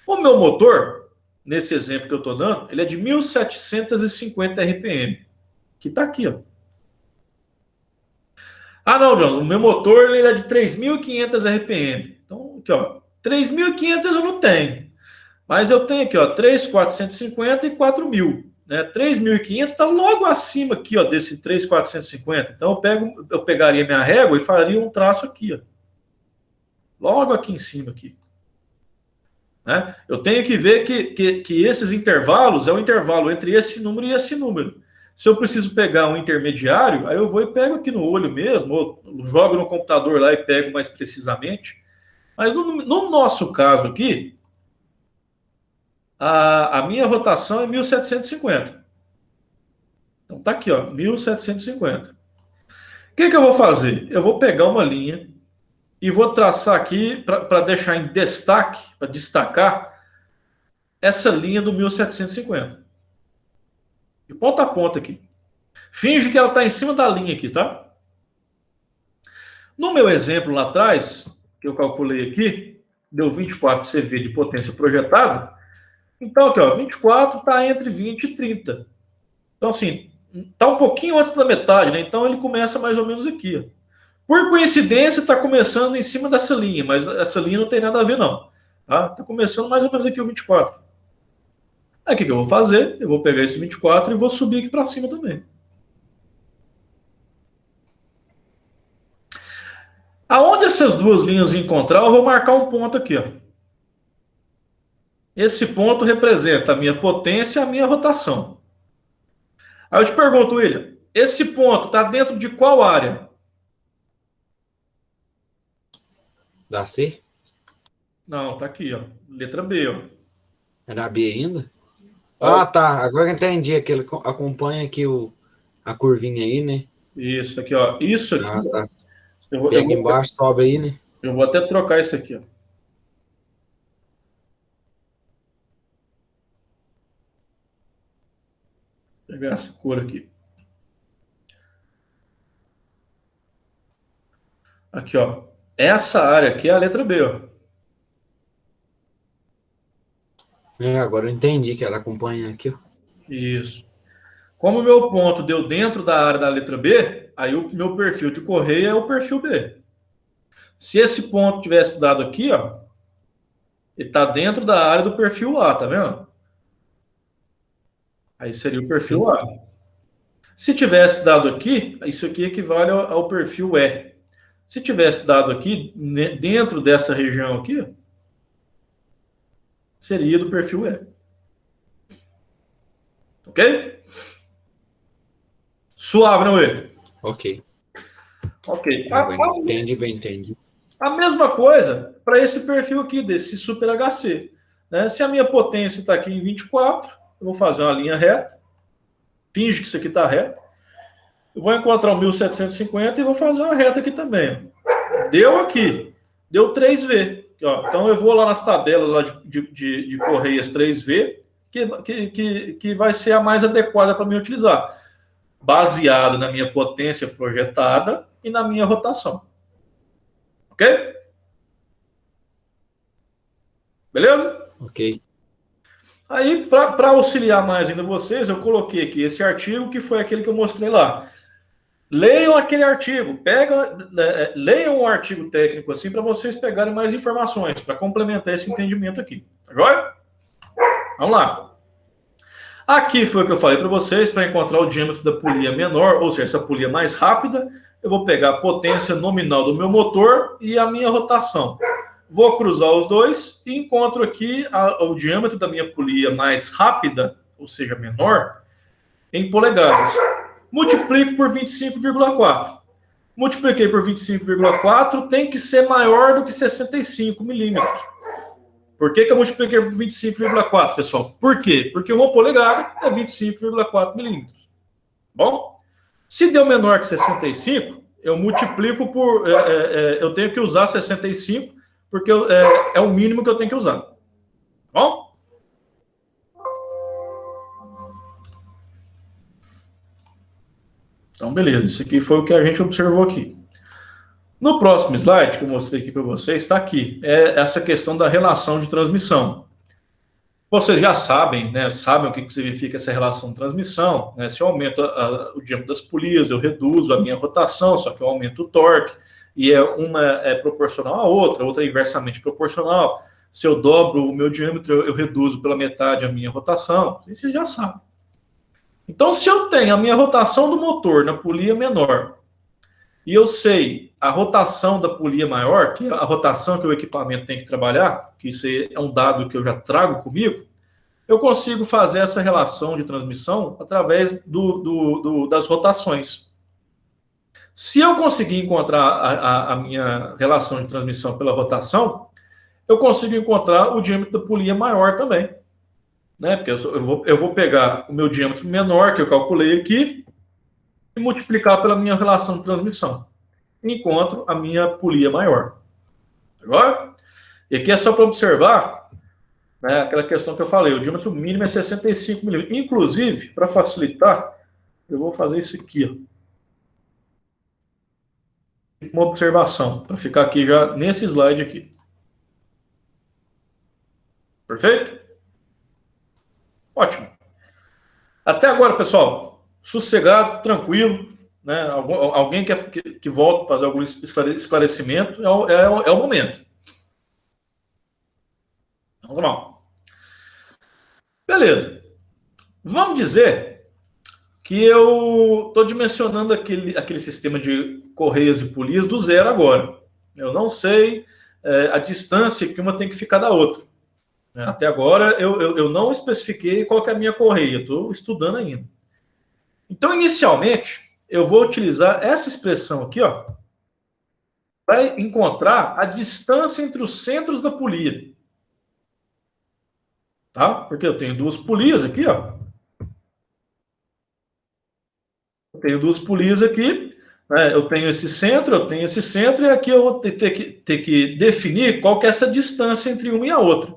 O meu motor... Nesse exemplo que eu estou dando, ele é de 1750 RPM, que está aqui, ó. Ah, não, John, o meu motor ele é de 3.500 RPM. Então, aqui, ó, 3.500 eu não tenho, mas eu tenho aqui, ó, 3.450 e 4.000, né? 3.500 está logo acima aqui, ó, desse 3.450. Então, eu pegaria minha régua e faria um traço aqui, ó. Logo aqui em cima, aqui. Né? Eu tenho que ver que esses intervalos é o intervalo entre esse número e esse número. Se eu preciso pegar um intermediário, aí eu vou e pego aqui no olho mesmo, ou jogo no computador lá e pego mais precisamente. Mas no nosso caso aqui, a minha rotação é 1750. Então tá aqui, ó, 1750. O que eu vou fazer? Eu vou pegar uma linha e vou traçar aqui, para deixar em destaque, para destacar, essa linha do 1750. De ponta a ponta aqui. Finge que ela está em cima da linha aqui, tá? No meu exemplo lá atrás, que eu calculei aqui, deu 24 CV de potência projetada. Então aqui, ó, 24 está entre 20 e 30. Então assim, está um pouquinho antes da metade, né? Então ele começa mais ou menos aqui, ó. Por coincidência, está começando em cima dessa linha, mas essa linha não tem nada a ver, não. Está começando mais ou menos aqui o 24. Aí o que eu vou fazer? Eu vou pegar esse 24 e vou subir aqui para cima também. Aonde essas duas linhas encontrar, eu vou marcar um ponto aqui, ó. Esse ponto representa a minha potência e a minha rotação. Aí eu te pergunto, William, esse ponto está dentro de qual área? Da C? Não, tá aqui, ó. Letra B, ó. Era B ainda? Ah, tá. Agora eu entendi. Aquele acompanha aqui a curvinha aí, né? Isso aqui, ó. Isso aqui. Ah, tá. Eu vou, Pega embaixo, sobe aí, né? eu vou até trocar isso aqui, ó. Vou pegar essa cor aqui. Aqui, ó. Essa área aqui é a letra B, ó. Agora eu entendi que ela acompanha aqui, ó. Isso. Como o meu ponto deu dentro da área da letra B, aí o meu perfil de correia é o perfil B. Se esse ponto tivesse dado aqui, ó, ele está dentro da área do perfil A, tá vendo? Aí seria o perfil A. Se tivesse dado aqui, isso aqui equivale ao perfil E. Se tivesse dado aqui, dentro dessa região aqui, seria do perfil E. Ok? Suave, não é? Ok. Ok. Entendi bem, entendi. A mesma coisa para esse perfil aqui, desse Super HC. Né? Se a minha potência está aqui em 24, eu vou fazer uma linha reta. Finge que isso aqui está reto. Eu vou encontrar o 1750 e vou fazer uma reta aqui também. Deu aqui. Deu 3V. Ó, então eu vou lá nas tabelas lá de correias 3V, que vai ser a mais adequada para mim utilizar. Baseado na minha potência projetada e na minha rotação. Ok? Beleza? Ok. Aí, para auxiliar mais ainda vocês, eu coloquei aqui esse artigo, que foi aquele que eu mostrei lá. Leiam aquele artigo, leiam um artigo técnico assim para vocês pegarem mais informações, para complementar esse entendimento aqui. Agora, vamos lá. Aqui foi o que eu falei para vocês, para encontrar o diâmetro da polia menor, ou seja, essa polia mais rápida, eu vou pegar a potência nominal do meu motor e a minha rotação. Vou cruzar os dois e encontro aqui o diâmetro da minha polia mais rápida, ou seja, menor, em polegadas. Multiplico por 25,4. Multipliquei por 25,4, tem que ser maior do que 65 milímetros. Por que eu multipliquei por 25,4, pessoal? Por quê? Porque uma polegada é 25,4 milímetros. Bom, se deu menor que 65, eu multiplico por... eu tenho que usar 65, porque é o mínimo que eu tenho que usar. Bom? Então, beleza. Isso aqui foi o que a gente observou aqui. No próximo slide, que eu mostrei aqui para vocês, está aqui. É essa questão da relação de transmissão. Vocês já sabem, né? Sabem o que significa essa relação de transmissão. Né? Se eu aumento o diâmetro das polias, eu reduzo a minha rotação, só que eu aumento o torque. E uma é proporcional à outra é inversamente proporcional. Se eu dobro o meu diâmetro, eu reduzo pela metade a minha rotação. Isso vocês já sabem. Então, se eu tenho a minha rotação do motor na polia menor, e eu sei a rotação da polia maior, que é a rotação que o equipamento tem que trabalhar, que isso é um dado que eu já trago comigo, eu consigo fazer essa relação de transmissão através das rotações. Se eu conseguir encontrar a minha relação de transmissão pela rotação, eu consigo encontrar o diâmetro da polia maior também. Né? Porque eu vou pegar o meu diâmetro menor, que eu calculei aqui, e multiplicar pela minha relação de transmissão. Encontro a minha polia maior. Agora, e aqui é só para observar, né, aquela questão que eu falei, o diâmetro mínimo é 65 milímetros. Inclusive, para facilitar, eu vou fazer isso aqui, ó. Uma observação, para ficar aqui já nesse slide aqui. Perfeito? Ótimo. Até agora, pessoal, sossegado, tranquilo, né? Alguém que volta para fazer algum esclarecimento, é o momento. Vamos lá. Beleza. Vamos dizer que eu estou dimensionando aquele sistema de correias e polias do zero agora. Eu não sei a distância que uma tem que ficar da outra. Até agora, eu não especifiquei qual que é a minha correia. Estou estudando ainda. Então, inicialmente, eu vou utilizar essa expressão aqui, ó, para encontrar a distância entre os centros da polia. Tá? Porque eu tenho duas polias aqui, ó. Eu tenho duas polias aqui, né? Eu tenho esse centro, e aqui eu vou ter que definir qual que é essa distância entre uma e a outra.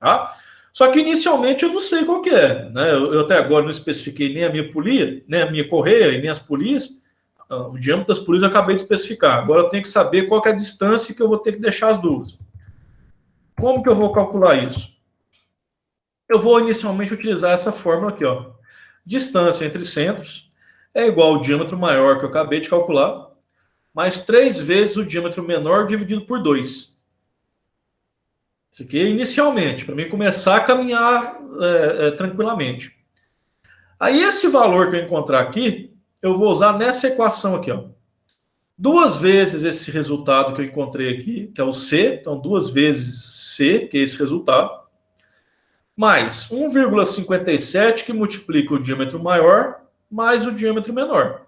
Tá? Só que inicialmente eu não sei qual que é, né? Eu até agora não especifiquei nem a minha polia, nem a minha correia e nem as polias. O diâmetro das polias eu acabei de especificar. Agora eu tenho que saber qual que é a distância que eu vou ter que deixar as duas. Como que eu vou calcular isso? Eu vou inicialmente utilizar essa fórmula aqui, ó. Distância entre centros é igual ao diâmetro maior que eu acabei de calcular, mais 3 vezes o diâmetro menor dividido por 2. Isso aqui é inicialmente, para mim começar a caminhar tranquilamente. Aí esse valor que eu encontrar aqui, eu vou usar nessa equação aqui, ó. 2 vezes esse resultado que eu encontrei aqui, que é o C, então 2 vezes C, que é esse resultado, mais 1,57 que multiplica o diâmetro maior mais o diâmetro menor.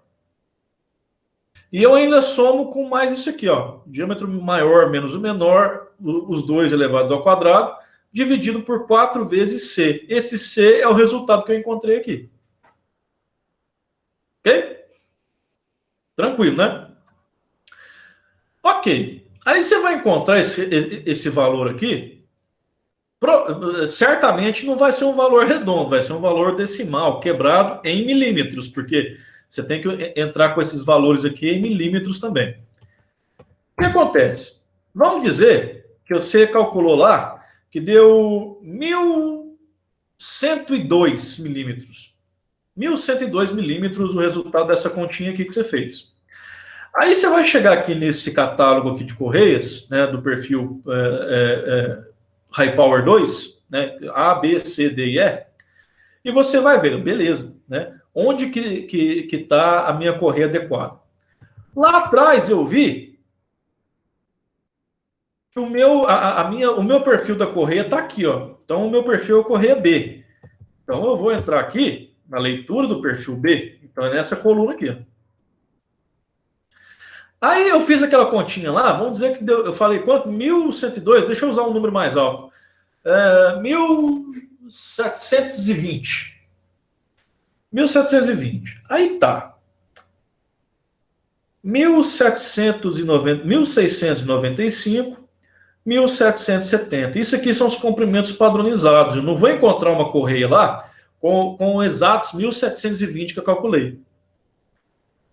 E eu ainda somo com mais isso aqui, ó. Diâmetro maior menos o menor, os dois elevados ao quadrado, dividido por 4 vezes C. Esse C é o resultado que eu encontrei aqui. Ok? Tranquilo, né? Ok. Aí você vai encontrar esse valor aqui. Certamente não vai ser um valor redondo, vai ser um valor decimal, quebrado em milímetros, porque você tem que entrar com esses valores aqui em milímetros também. O que acontece? Vamos dizer que você calculou lá que deu 1.102 milímetros. 1.102 milímetros o resultado dessa continha aqui que você fez. Aí você vai chegar aqui nesse catálogo aqui de correias, né, do perfil High Power 2, né, A, B, C, D e E, e você vai ver, beleza, né, onde que está a minha correia adequada. Lá atrás eu vi que o meu perfil da correia está aqui, ó. Então o meu perfil é a correia B. Então eu vou entrar aqui na leitura do perfil B, então é nessa coluna aqui, ó. Aí eu fiz aquela continha lá, vamos dizer que deu, eu falei quanto? 1.102, deixa eu usar um número mais alto. 1.720. 1.720. Aí tá. 1.695, 1.770. Isso aqui são os comprimentos padronizados. Eu não vou encontrar uma correia lá com exatos 1.720 que eu calculei.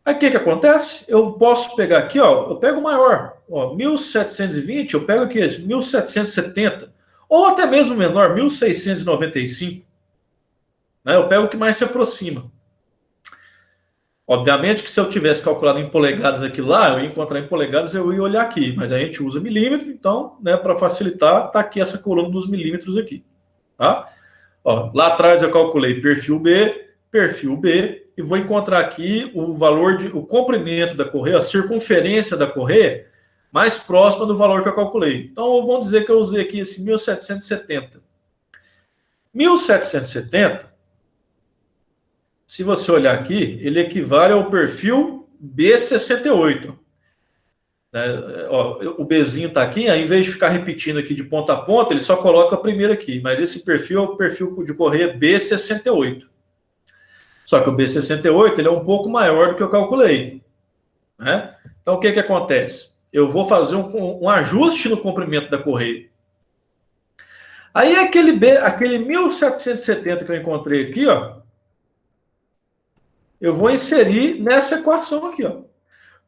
Aí o que acontece? Eu posso pegar aqui, ó, eu pego o maior, ó, 1.720, eu pego aqui esse, 1.770, ou até mesmo menor, 1.695. Né? Eu pego o que mais se aproxima. Obviamente que se eu tivesse calculado em polegadas aqui lá, eu ia encontrar em polegadas, eu ia olhar aqui, mas a gente usa milímetro, então, né, para facilitar, tá aqui essa coluna dos milímetros aqui. Tá? Ó, lá atrás eu calculei perfil B, e vou encontrar aqui o valor o comprimento da correia, a circunferência da correia, mais próxima do valor que eu calculei. Então, vamos dizer que eu usei aqui esse 1.770. 1.770, se você olhar aqui, ele equivale ao perfil B68. O Bzinho está aqui, ao invés de ficar repetindo aqui de ponta a ponta, ele só coloca a primeira aqui, mas esse perfil é o perfil de correia B68. Só que o B68 ele é um pouco maior do que eu calculei. Né? Então, o que acontece? Eu vou fazer um ajuste no comprimento da correia. Aí, aquele 1.770 que eu encontrei aqui, ó, eu vou inserir nessa equação aqui. Ó.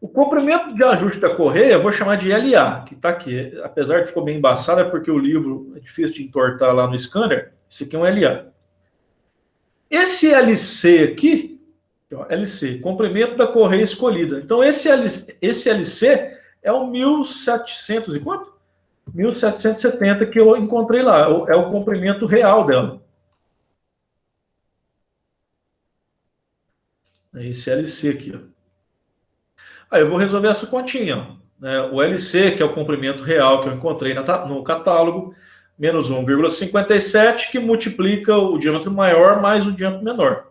O comprimento de ajuste da correia eu vou chamar de LA, que está aqui. Apesar de ficou bem embaçado, é porque o livro é difícil de entortar lá no scanner. Esse aqui é um LA. Esse LC aqui, ó, LC, comprimento da correia escolhida. Então, esse LC é o 1.700 e quanto? 1.770 que eu encontrei lá. É o comprimento real dela. É esse LC aqui, ó. Aí eu vou resolver essa continha, ó, né? O LC, que é o comprimento real que eu encontrei no catálogo, menos 1,57, que multiplica o diâmetro maior mais o diâmetro menor.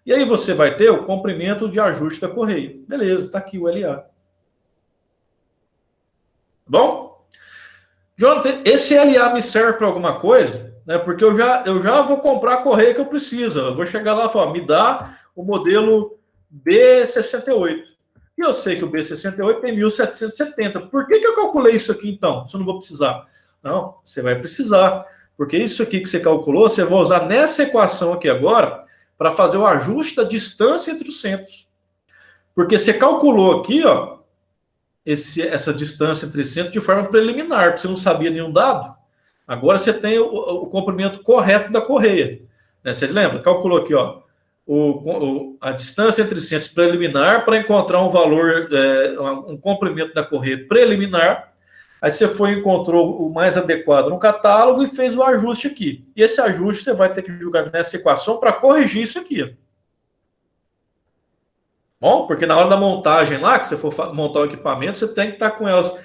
E aí você vai ter o comprimento de ajuste da correia. Beleza, está aqui o LA. Tá bom? Jonathan, esse LA me serve para alguma coisa? Né? Porque eu já vou comprar a correia que eu preciso. Eu vou chegar lá e falar, me dá o modelo B68. E eu sei que o B68 tem 1770. Por que eu calculei isso aqui, então? Se eu não vou precisar? Não, você vai precisar. Porque isso aqui que você calculou, você vai usar nessa equação aqui agora para fazer o ajuste da distância entre os centros. Porque você calculou aqui, ó, essa distância entre centros de forma preliminar, porque você não sabia nenhum dado. Agora você tem o comprimento correto da correia. Né? Vocês lembram? Calculou aqui, ó, a distância entre centros preliminar para encontrar um valor, um comprimento da correia preliminar. Aí você foi e encontrou o mais adequado no catálogo e fez o ajuste aqui. E esse ajuste você vai ter que jogar nessa equação para corrigir isso aqui. Bom, porque na hora da montagem lá, que você for montar o equipamento, você tem que estar com elas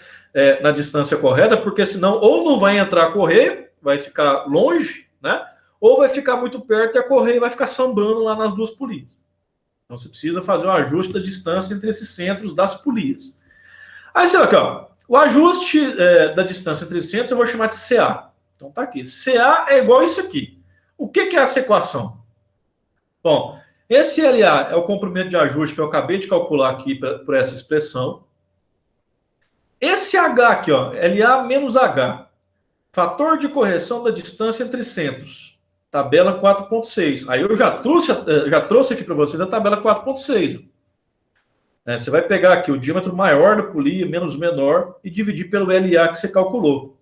na distância correta, porque senão ou não vai entrar a correia, vai ficar longe, né? Ou vai ficar muito perto e a correia vai ficar sambando lá nas duas polias. Então você precisa fazer o ajuste da distância entre esses centros das polias. Aí você vai aqui, ó. O ajuste da distância entre os centros eu vou chamar de CA. Então tá aqui. CA é igual a isso aqui. O que é essa equação? Bom, esse LA é o comprimento de ajuste que eu acabei de calcular aqui por essa expressão. Esse H aqui, ó, LA menos H, fator de correção da distância entre centros, tabela 4.6. Aí eu já trouxe aqui para vocês a tabela 4.6. Você vai pegar aqui o diâmetro maior da polia, menos o menor, e dividir pelo LA que você calculou.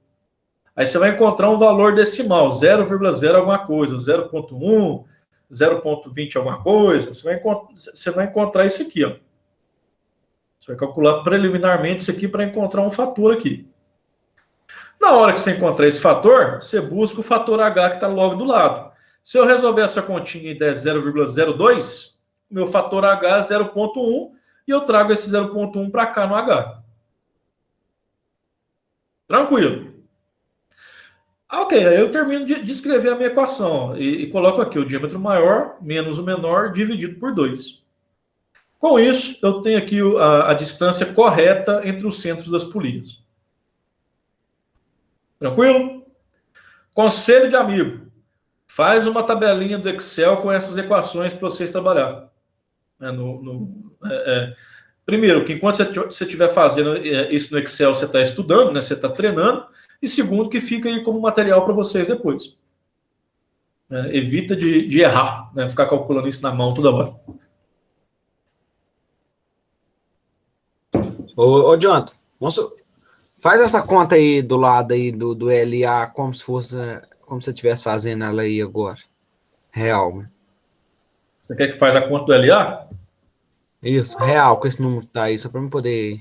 Aí você vai encontrar um valor decimal, 0,0 alguma coisa, 0,1, 0,20 alguma coisa. Você vai encontrar isso aqui, ó. Você vai calcular preliminarmente isso aqui para encontrar um fator aqui. Na hora que você encontrar esse fator, você busca o fator H que está logo do lado. Se eu resolver essa continha e der 0,02, meu fator H é 0,1 e eu trago esse 0,1 para cá no H. Tranquilo. Ok, aí eu termino de escrever a minha equação e coloco aqui o diâmetro maior menos o menor dividido por 2. Com isso, eu tenho aqui a distância correta entre os centros das polias. Tranquilo? Conselho de amigo. Faz uma tabelinha do Excel com essas equações para vocês trabalhar. Primeiro, que enquanto você estiver fazendo isso no Excel, você está estudando, né? Você está treinando. E segundo, que fica aí como material para vocês depois. Evita de errar, né? Ficar calculando isso na mão toda hora. Ô Jonathan, faz essa conta aí do lado aí do LA como se você estivesse fazendo ela aí agora. Real, né? Você quer que faça a conta do LA? Isso, real, com esse número que tá aí, só para eu poder...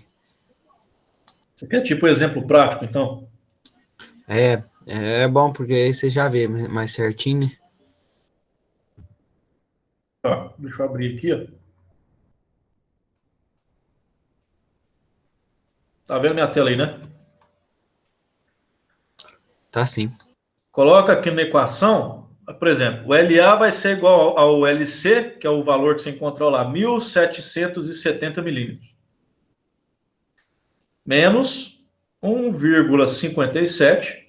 Você quer tipo exemplo prático, então? É bom, porque aí você já vê mais certinho, né? Tá, deixa eu abrir aqui, ó. Tá vendo minha tela aí, né? Tá sim. Coloca aqui na equação, por exemplo, o LA vai ser igual ao LC, que é o valor que você encontrou lá, 1.770 milímetros. Menos 1,57,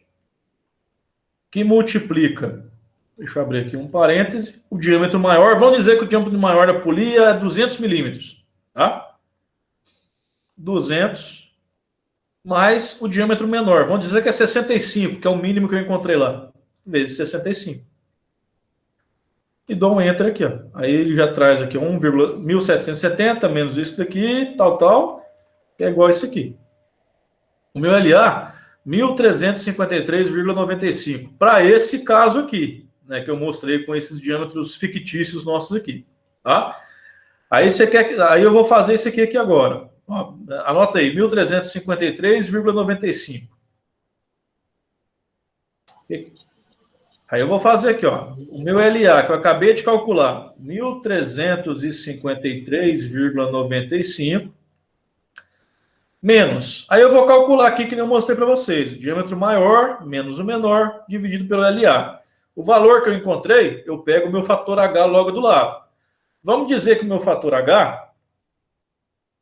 que multiplica, deixa eu abrir aqui um parêntese, o diâmetro maior, vamos dizer que o diâmetro maior da polia é 200 milímetros, tá? 200 mais o diâmetro menor, vamos dizer que é 65, que é o mínimo que eu encontrei lá, vezes 65. E dou um enter aqui, ó. Aí ele já traz aqui 1,1770 menos isso daqui, tal, que é igual a isso aqui. O meu LA, 1.353,95. Para esse caso aqui, né, que eu mostrei com esses diâmetros fictícios nossos aqui, tá? Aí eu vou fazer isso aqui agora. Ó, anota aí, 1.353,95. Aí eu vou fazer aqui, ó, o meu LA, que eu acabei de calcular, 1.353,95, menos. Aí eu vou calcular aqui, que nem eu mostrei para vocês, o diâmetro maior menos o menor, dividido pelo LA. O valor que eu encontrei, eu pego o meu fator H logo do lado. Vamos dizer que o meu fator H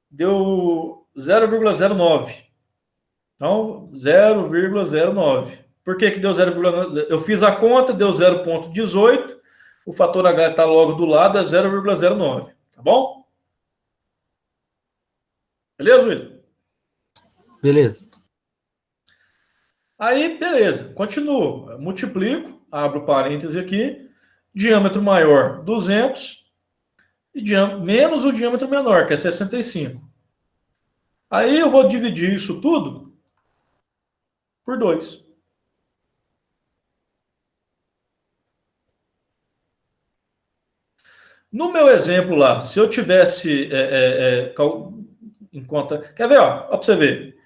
deu 0,09. Então, 0,09. Por que deu 0,9? Eu fiz a conta, deu 0,18. O fator H está logo do lado, é 0,09. Tá bom? Beleza, William? Beleza. Aí, beleza. Continuo. Eu multiplico, abro parêntese aqui. Diâmetro maior, 200. E menos o diâmetro menor, que é 65. Aí eu vou dividir isso tudo por 2. No meu exemplo lá, se eu tivesse em conta... Quer ver, ó para você ver.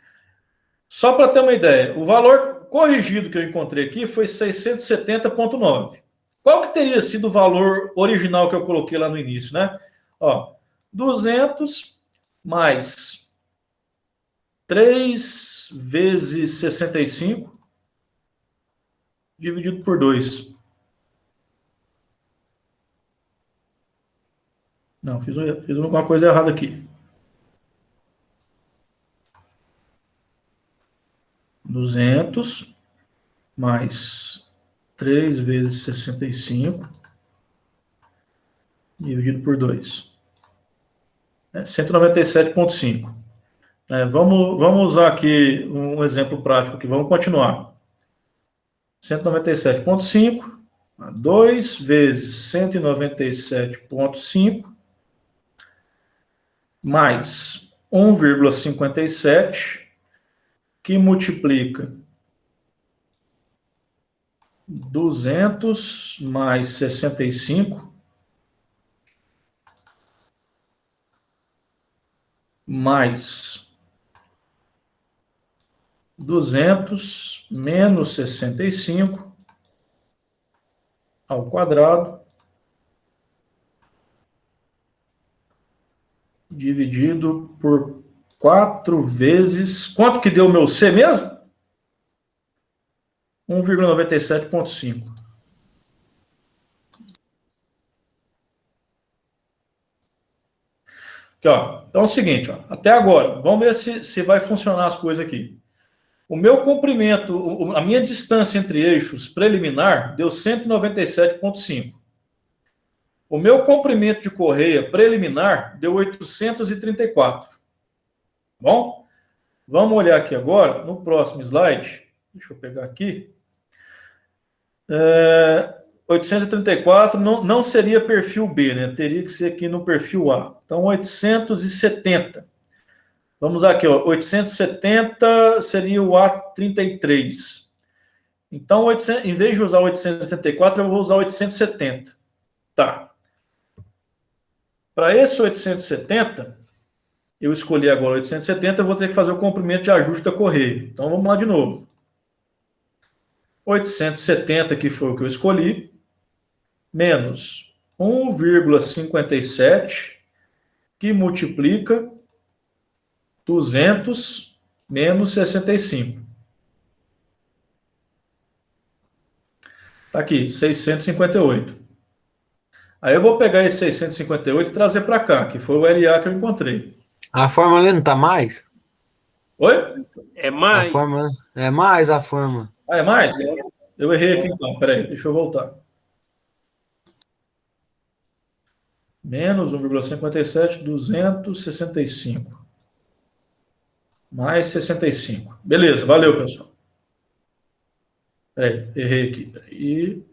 Só para ter uma ideia, o valor corrigido que eu encontrei aqui foi 670,9. Qual que teria sido o valor original que eu coloquei lá no início, né? Ó, 200 mais 3 vezes 65 dividido por 2. Não, fiz alguma coisa errada aqui. 200 mais 3 vezes 65 dividido por 2. 197,5. Vamos usar aqui um exemplo prático aqui. Vamos continuar. 197,5. 2 vezes 197,5 mais 1,57, que multiplica 200 mais 65 mais 200 menos 65 ao quadrado dividido por 4 vezes... Quanto que deu o meu C mesmo? 1,97,5. Aqui, ó. Então é o seguinte, ó, até agora, vamos ver se vai funcionar as coisas aqui. O meu comprimento, a minha distância entre eixos preliminar deu 197,5. O meu comprimento de correia preliminar deu 834. Bom? Vamos olhar aqui agora, no próximo slide. Deixa eu pegar aqui. 834 não seria perfil B, né? Teria que ser aqui no perfil A. Então, 870. Vamos aqui, ó. 870 seria o A33. Então, em vez de usar 874, eu vou usar 870. Tá. Para esse 870, eu escolhi agora 870, eu vou ter que fazer o comprimento de ajuste da correia. Então, vamos lá de novo. 870, que foi o que eu escolhi, menos 1,57, que multiplica 200 menos 65. Está aqui, 658. Aí eu vou pegar esse 658 e trazer para cá, que foi o LA que eu encontrei. A fórmula ali não tá mais? Oi? É mais. A fórmula é mais a fórmula. Ah, é mais? Eu errei aqui então, peraí, deixa eu voltar. Menos 1,57, 265. Mais 65. Beleza, valeu, pessoal. Peraí, errei aqui. Peraí.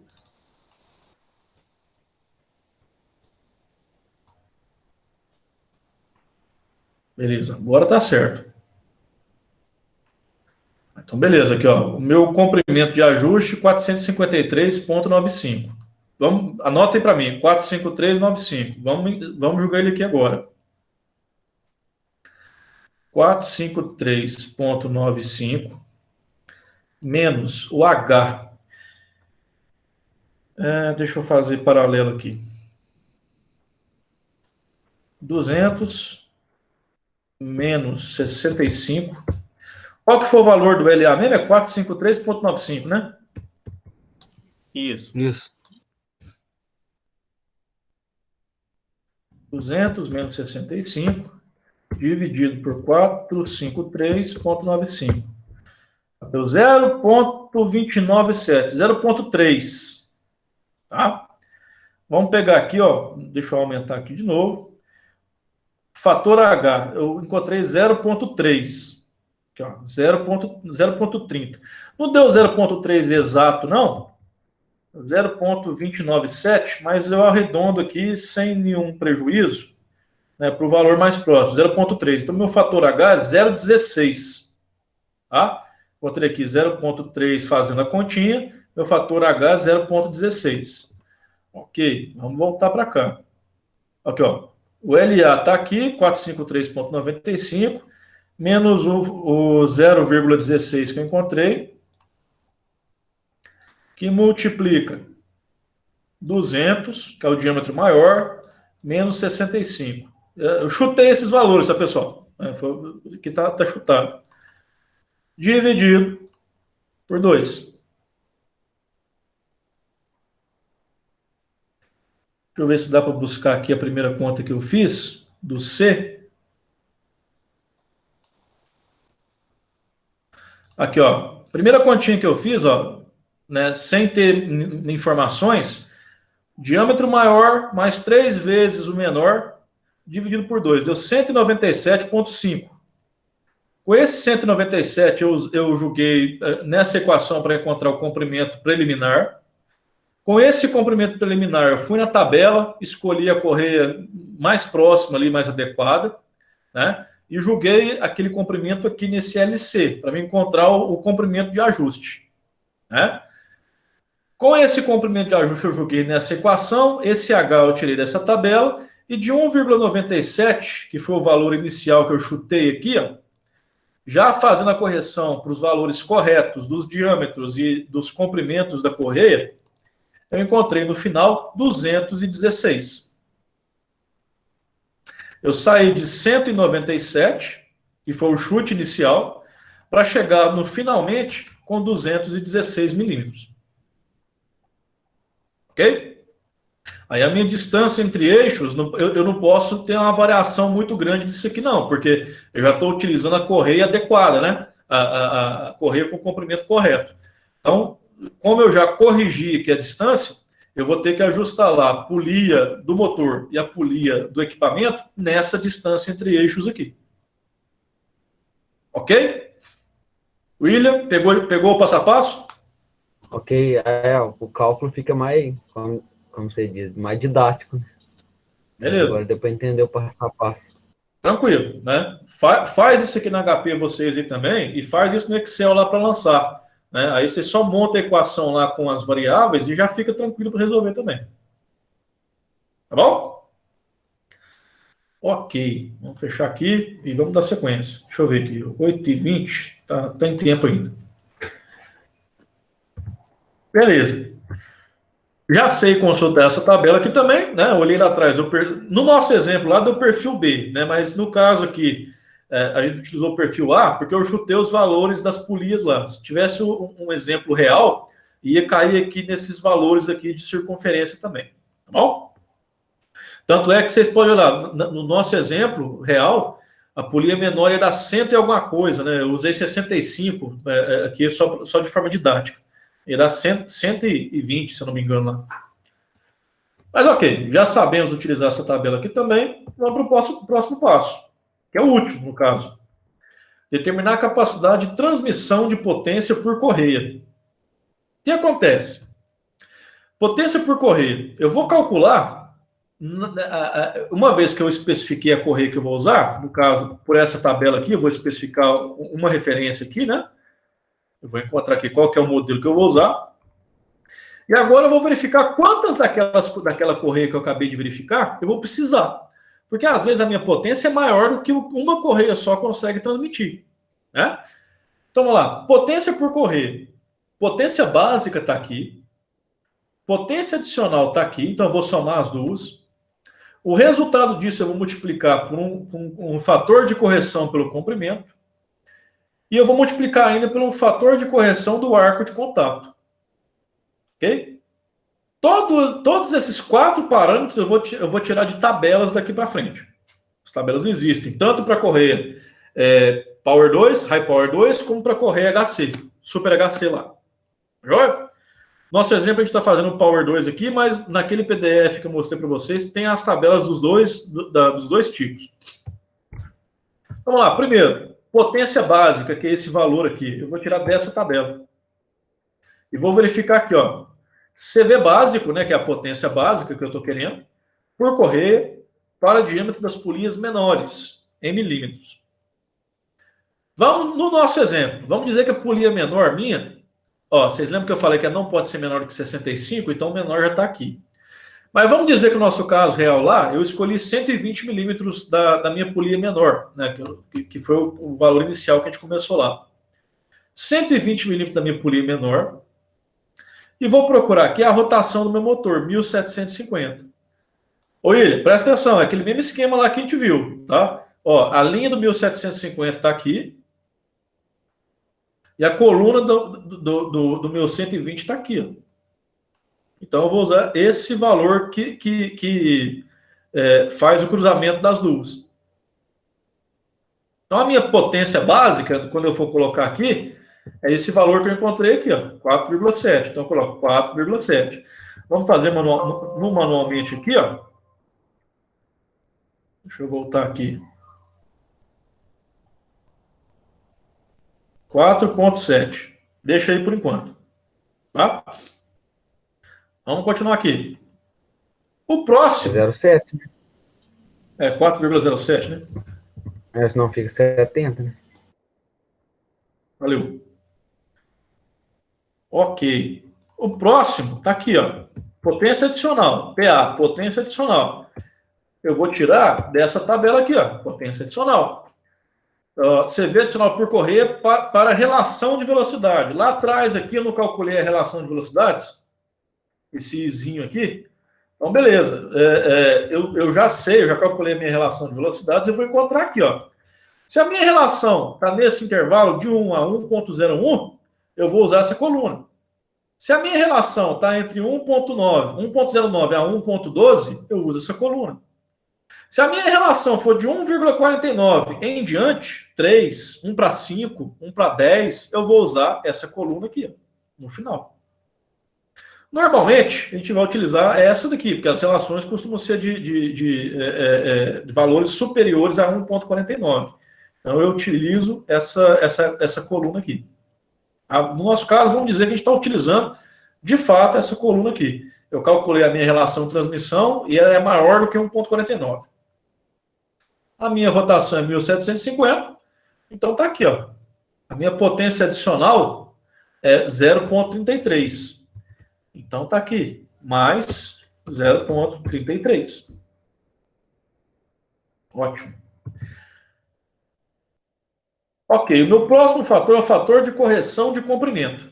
Beleza, agora tá certo. Então, beleza, aqui, ó. O meu comprimento de ajuste, 453,95. Anotem para mim, 453,95. Vamos jogar ele aqui agora. 453,95 menos o H. Deixa eu fazer paralelo aqui. 200 menos 65. Qual que foi o valor do LA mesmo? É 453,95, né? Isso. Isso. 200 menos 65 dividido por 453,95. Deu 0,297, 0,3. Tá? Vamos pegar aqui, ó. Deixa eu aumentar aqui de novo. Fator H, eu encontrei 0,3. Aqui, ó, 0,30. Não deu 0,3 exato, não. 0,297, mas eu arredondo aqui sem nenhum prejuízo, né, para o valor mais próximo, 0,3. Então, meu fator H é 0,16. Tá? Encontrei aqui 0,3 fazendo a continha, meu fator H é 0,16. Ok, vamos voltar para cá. Aqui, ó. O LA está aqui, 453,95, menos o 0,16 que eu encontrei, que multiplica 200, que é o diâmetro maior, menos 65. Eu chutei esses valores, tá, pessoal? Aqui tá chutado. Dividido por 2. Deixa eu ver se dá para buscar aqui a primeira conta que eu fiz, do C. Aqui, ó. Primeira continha que eu fiz, ó, né, sem ter informações, diâmetro maior mais 3 vezes o menor, dividido por 2. Deu 197,5. Com esse 197, eu joguei nessa equação para encontrar o comprimento preliminar. Com esse comprimento preliminar, eu fui na tabela, escolhi a correia mais próxima ali, mais adequada, né? E joguei aquele comprimento aqui nesse LC, para me encontrar o comprimento de ajuste, né? Com esse comprimento de ajuste, eu joguei nessa equação, esse H eu tirei dessa tabela, e de 1,97, que foi o valor inicial que eu chutei aqui, ó, já fazendo a correção para os valores corretos dos diâmetros e dos comprimentos da correia, eu encontrei no final 216. Eu saí de 197, que foi o chute inicial, para chegar no finalmente com 216 milímetros. Ok? Aí a minha distância entre eixos, eu não posso ter uma variação muito grande disso aqui, não, porque eu já estou utilizando a correia adequada, né? A correia com o comprimento correto. Então, como eu já corrigi aqui a distância, eu vou ter que ajustar lá a polia do motor e a polia do equipamento nessa distância entre eixos aqui. Ok? William, pegou o passo a passo? Ok, o cálculo fica mais, como você diz, mais didático, né? Beleza. Agora deu para entender o passo a passo. Tranquilo, né? Faz isso aqui na HP vocês aí também e faz isso no Excel lá para lançar, né? Aí você só monta a equação lá com as variáveis e já fica tranquilo para resolver também. Tá bom? Ok, vamos fechar aqui e vamos dar sequência. Deixa eu ver aqui, 8h20, tá em tempo ainda. Beleza. Já sei consultar essa tabela aqui também, né? Eu olhei lá atrás, no nosso exemplo lá do perfil B, né? Mas no caso aqui, a gente utilizou o perfil A porque eu chutei os valores das polias lá. Se tivesse um exemplo real, ia cair aqui nesses valores aqui de circunferência também, tá bom? Tanto é que vocês podem olhar, no nosso exemplo real, a polia menor ia dar 100 e alguma coisa, né? Eu usei 65 aqui só de forma didática. Ia dar 120, se eu não me engano lá. Mas ok, já sabemos utilizar essa tabela aqui também. Vamos para o próximo passo, que é o último, no caso. Determinar a capacidade de transmissão de potência por correia. O que acontece? Potência por correia. Eu vou calcular, uma vez que eu especifiquei a correia que eu vou usar, no caso, por essa tabela aqui, eu vou especificar uma referência aqui, né? Eu vou encontrar aqui qual que é o modelo que eu vou usar. E agora eu vou verificar quantas daquela correia que eu acabei de verificar eu vou precisar. Porque às vezes a minha potência é maior do que uma correia só consegue transmitir, né? Então vamos lá. Potência por correia. Potência básica está aqui. Potência adicional está aqui, então eu vou somar as duas. O resultado disso eu vou multiplicar por um fator de correção pelo comprimento. E eu vou multiplicar ainda pelo fator de correção do arco de contato. Ok? Todos esses 4 parâmetros eu vou tirar de tabelas daqui para frente. As tabelas existem, tanto para correr Power 2, High Power 2, como para correr HC, Super HC lá. Joia? Nosso exemplo, a gente está fazendo o Power 2 aqui, mas naquele PDF que eu mostrei para vocês, tem as tabelas dos dois tipos. Vamos lá, primeiro, potência básica, que é esse valor aqui. Eu vou tirar dessa tabela. E vou verificar aqui, ó. CV básico, né, que é a potência básica que eu estou querendo, por correia para o diâmetro das polias menores, em milímetros. Vamos no nosso exemplo. Vamos dizer que a polia menor minha, ó, vocês lembram que eu falei que ela não pode ser menor do que 65, então o menor já está aqui. Mas vamos dizer que o nosso caso real lá, eu escolhi 120 milímetros da minha polia menor, né, que foi o valor inicial que a gente começou lá. 120 milímetros da minha polia menor. E vou procurar aqui a rotação do meu motor, 1750. Ô, William, presta atenção, é aquele mesmo esquema lá que a gente viu, tá? Ó, a linha do 1750 está aqui. E a coluna do meu 120 está aqui, ó. Então, eu vou usar esse valor que faz o cruzamento das duas. Então, a minha potência básica, quando eu for colocar aqui, é esse valor que eu encontrei aqui, ó, 4,7. Então, eu coloco 4,7. Vamos fazer manualmente aqui, ó. Deixa eu voltar aqui. 4,7. Deixa aí por enquanto. Tá? Vamos continuar aqui. O próximo... 0,7, né? É 4,07, né? Senão fica 70, né? Valeu. Ok. O próximo está aqui, ó. Potência adicional. PA, potência adicional. Eu vou tirar dessa tabela aqui, ó. Potência adicional. CV adicional por correia para relação de velocidade. Lá atrás aqui eu não calculei a relação de velocidades. Esse izinho aqui. Então, beleza. Eu já sei, eu já calculei a minha relação de velocidades. Eu vou encontrar aqui, ó. Se a minha relação está nesse intervalo de 1 a 1,01, eu vou usar essa coluna. Se a minha relação está entre 1,09 a 1,12, eu uso essa coluna. Se a minha relação for de 1,49 em diante, 3, 1 para 5, 1 para 10, eu vou usar essa coluna aqui, ó, no final. Normalmente, a gente vai utilizar essa daqui, porque as relações costumam ser de valores superiores a 1,49. Então, eu utilizo essa coluna aqui. No nosso caso, vamos dizer que a gente está utilizando, de fato, essa coluna aqui. Eu calculei a minha relação de transmissão e ela é maior do que 1,49. A minha rotação é 1750, então está aqui, ó. A minha potência adicional é 0,33. Então está aqui, mais 0,33. Ótimo. Ok, o meu próximo fator é o fator de correção de comprimento.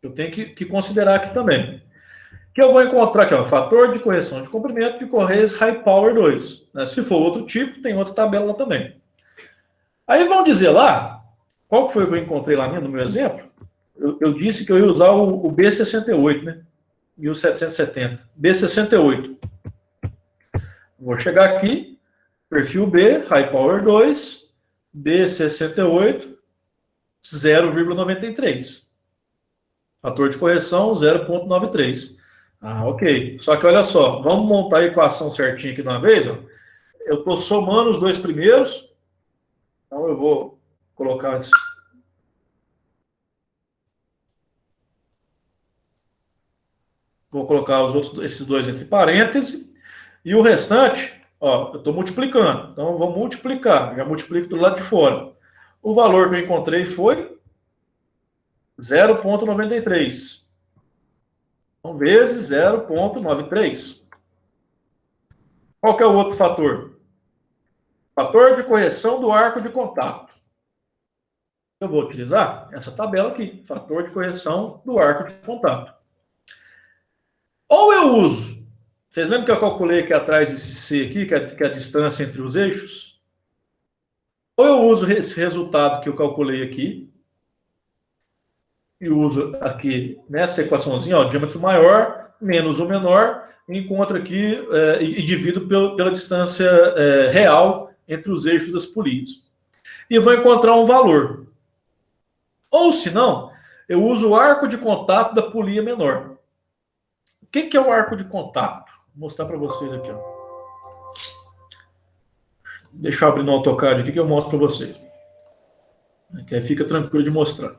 Eu tenho que considerar aqui também. Que eu vou encontrar aqui, ó, fator de correção de comprimento de correias High Power 2. Né? Se for outro tipo, tem outra tabela lá também. Aí vão dizer lá, qual que foi o que eu encontrei lá no meu exemplo? Eu disse que eu ia usar o B68, né? 1770. B68. Vou chegar aqui, perfil B, High Power 2, B68, 0,93. Fator de correção, 0,93. Ah, ok. Só que olha só, vamos montar a equação certinha aqui de uma vez. Ó. Eu estou somando os dois primeiros. Então eu vou colocar esses dois entre parênteses. E o restante, ó, eu estou multiplicando. Então eu vou multiplicar. Já multiplico do lado de fora. O valor que eu encontrei foi 0,93. Então, vezes 0,93. Qual que é o outro fator? Fator de correção do arco de contato. Eu vou utilizar essa tabela aqui. Fator de correção do arco de contato. Ou eu uso, vocês lembram que eu calculei aqui atrás esse C aqui, que é a distância entre os eixos? Ou eu uso esse resultado que eu calculei aqui, e uso aqui nessa equaçãozinha, ó, diâmetro maior menos o menor, encontro aqui e divido pela distância real entre os eixos das polias. E vou encontrar um valor. Ou, se não, eu uso o arco de contato da polia menor. O que é o arco de contato? Vou mostrar para vocês aqui. Ó. Deixa eu abrir no AutoCAD aqui que eu mostro para vocês. Que aí fica tranquilo de mostrar.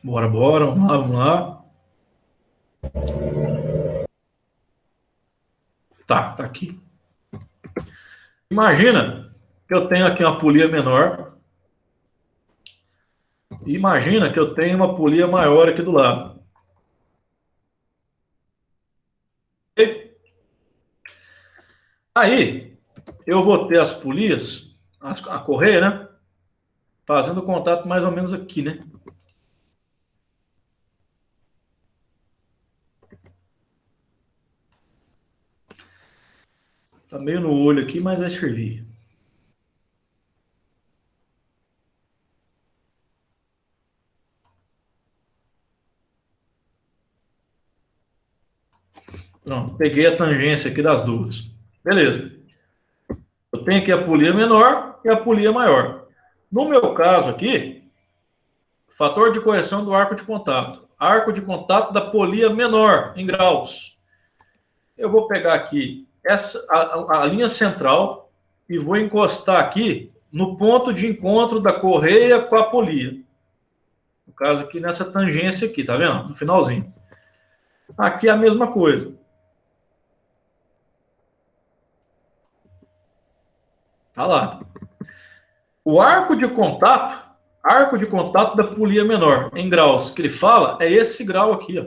Bora, vamos lá. Tá aqui. Imagina que eu tenho aqui uma polia menor. Imagina que eu tenho uma polia maior aqui do lado. Aí, eu vou ter as polias, a correia, né? Fazendo contato mais ou menos aqui, né? Tá meio no olho aqui, mas vai servir. Pronto, peguei a tangência aqui das duas. Beleza. Eu tenho aqui a polia menor e a polia maior. No meu caso aqui, fator de correção do arco de contato. Arco de contato da polia menor, em graus. Eu vou pegar aqui a linha central e vou encostar aqui no ponto de encontro da correia com a polia. No caso aqui, nessa tangência aqui, tá vendo? No finalzinho. Aqui é a mesma coisa. Tá lá. O arco de contato da polia menor, em graus, que ele fala, é esse grau aqui, ó.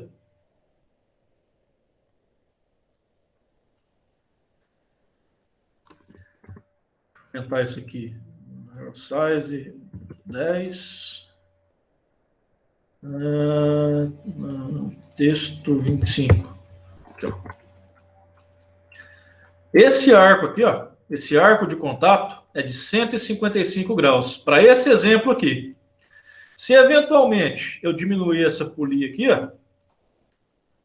Vou aumentar isso aqui. Size 10. Texto 25. Aqui, ó. Esse arco aqui, ó. Esse arco de contato é de 155 graus. Para esse exemplo aqui. Se eventualmente eu diminuir essa polia aqui, ó,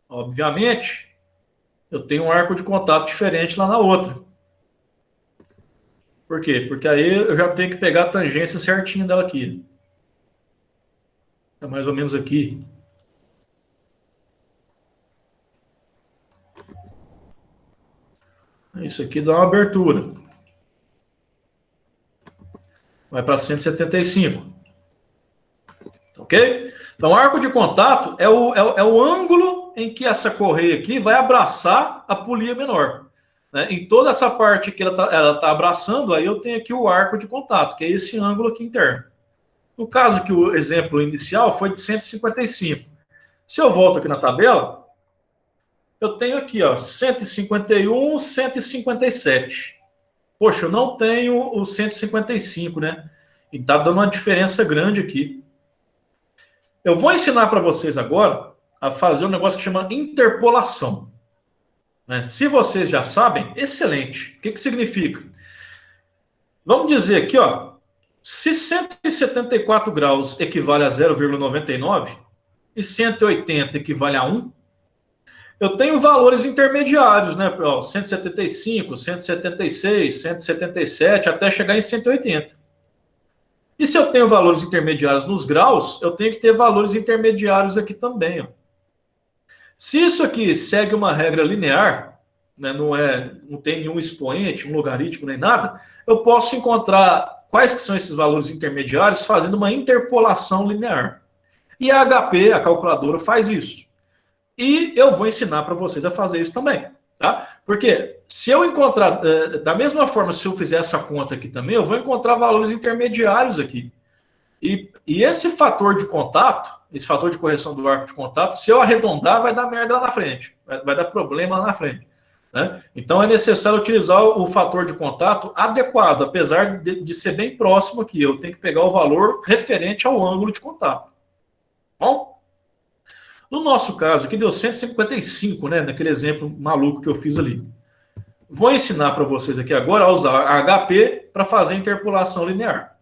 obviamente, eu tenho um arco de contato diferente lá na outra. Por quê? Porque aí eu já tenho que pegar a tangência certinha dela aqui. É mais ou menos aqui. Isso aqui dá uma abertura. Vai para 175. Ok? Então, arco de contato é o ângulo em que essa correia aqui vai abraçar a polia menor. Né? Em toda essa parte que ela tá abraçando, aí eu tenho aqui o arco de contato, que é esse ângulo aqui interno. No caso que o exemplo inicial foi de 155. Se eu volto aqui na tabela, eu tenho aqui, ó, 151, 157. Poxa, eu não tenho o 155, né? E tá dando uma diferença grande aqui. Eu vou ensinar para vocês agora a fazer um negócio que chama interpolação. Né? Se vocês já sabem, excelente. O que significa? Vamos dizer aqui, ó, se 174 graus equivale a 0,99 e 180 equivale a 1, eu tenho valores intermediários, né? 175, 176, 177, até chegar em 180. E se eu tenho valores intermediários nos graus, eu tenho que ter valores intermediários aqui também. Ó. Se isso aqui segue uma regra linear, né, não tem nenhum expoente, um logaritmo, nem nada, eu posso encontrar quais que são esses valores intermediários fazendo uma interpolação linear. E a HP, a calculadora, faz isso. E eu vou ensinar para vocês a fazer isso também. Tá? Porque se eu encontrar, da mesma forma, se eu fizer essa conta aqui também, eu vou encontrar valores intermediários aqui. E esse fator de contato, esse fator de correção do arco de contato, se eu arredondar, vai dar merda lá na frente. Vai dar problema lá na frente. né? Então é necessário utilizar o fator de contato adequado, apesar de ser bem próximo aqui. Eu tenho que pegar o valor referente ao ângulo de contato. Bom? No nosso caso aqui deu 155, né? Naquele exemplo maluco que eu fiz ali. Vou ensinar para vocês aqui agora a usar HP para fazer interpolação linear.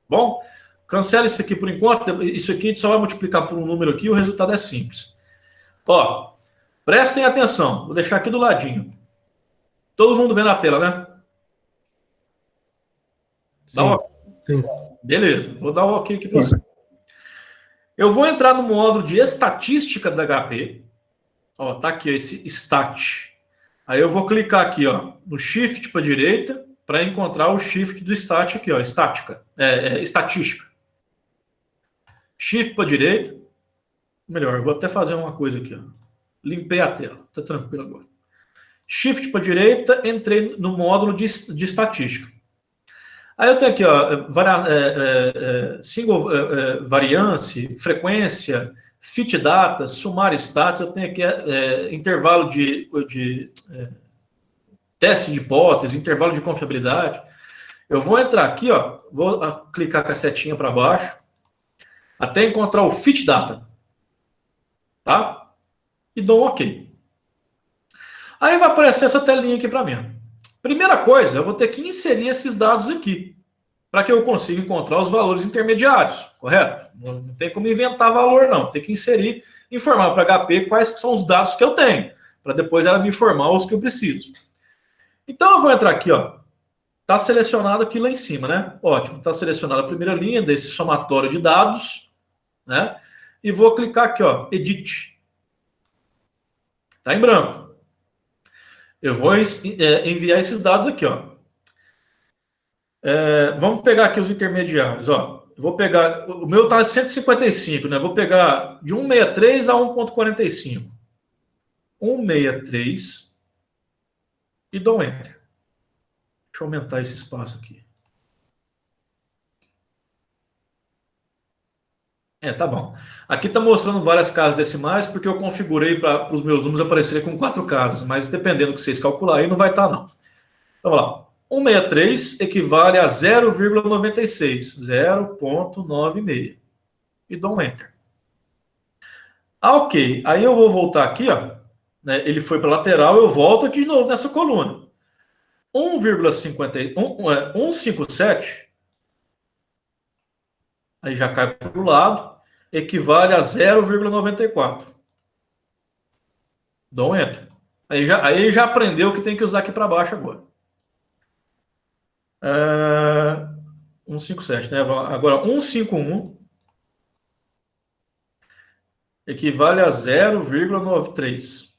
Bom? Cancela isso aqui por enquanto. Isso aqui a gente só vai multiplicar por um número aqui e o resultado é simples. Ó, prestem atenção. Vou deixar aqui do ladinho. Todo mundo vê na tela, né? Sim. Sim. Beleza. Vou dar um ok aqui para você. Eu vou entrar no módulo de estatística da HP. Ó, tá aqui esse stat. Aí eu vou clicar aqui, ó, no shift para direita para encontrar o shift do stat aqui, ó, estatística. Shift para direita. Melhor, eu vou até fazer uma coisa aqui, ó. Limpei a tela, tá tranquilo agora. Shift para direita, entrei no módulo de estatística. Aí eu tenho aqui, ó, variance, frequência, fit data, sumar stats, eu tenho aqui intervalo de teste de hipótese, intervalo de confiabilidade. Eu vou entrar aqui, ó, vou clicar com a setinha para baixo, até encontrar o fit data. Tá? E dou um OK. Aí vai aparecer essa telinha aqui para mim. Primeira coisa, eu vou ter que inserir esses dados aqui, para que eu consiga encontrar os valores intermediários, correto? Não tem como inventar valor, não. Tem que inserir, informar para a HP quais são os dados que eu tenho, para depois ela me informar os que eu preciso. Então eu vou entrar aqui, ó. Está selecionado aqui lá em cima, né? Ótimo. Está selecionada a primeira linha desse somatório de dados, né? E vou clicar aqui, ó, Edit. Está em branco. Eu vou enviar esses dados aqui, ó. Vamos pegar aqui os intermediários, ó. Eu vou pegar, o meu está 155, né? Vou pegar de 163 a 1.45. 163 e dou um Enter. Deixa eu aumentar esse espaço aqui. Tá bom. Aqui está mostrando várias casas decimais, porque eu configurei para os meus números aparecerem com 4 casas, mas dependendo do que vocês calcularem, não vai estar, não. Então, vamos lá. 163 equivale a 0,96. 0,96. E dou um Enter. Ok. Aí eu vou voltar aqui, ó. Né, ele foi para a lateral, eu volto aqui de novo nessa coluna. 157, aí já cai para o lado, equivale a 0,94. Dou um Enter. Aí já aprendeu que tem que usar aqui para baixo agora. 157, né? Agora, 151 equivale a 0,93.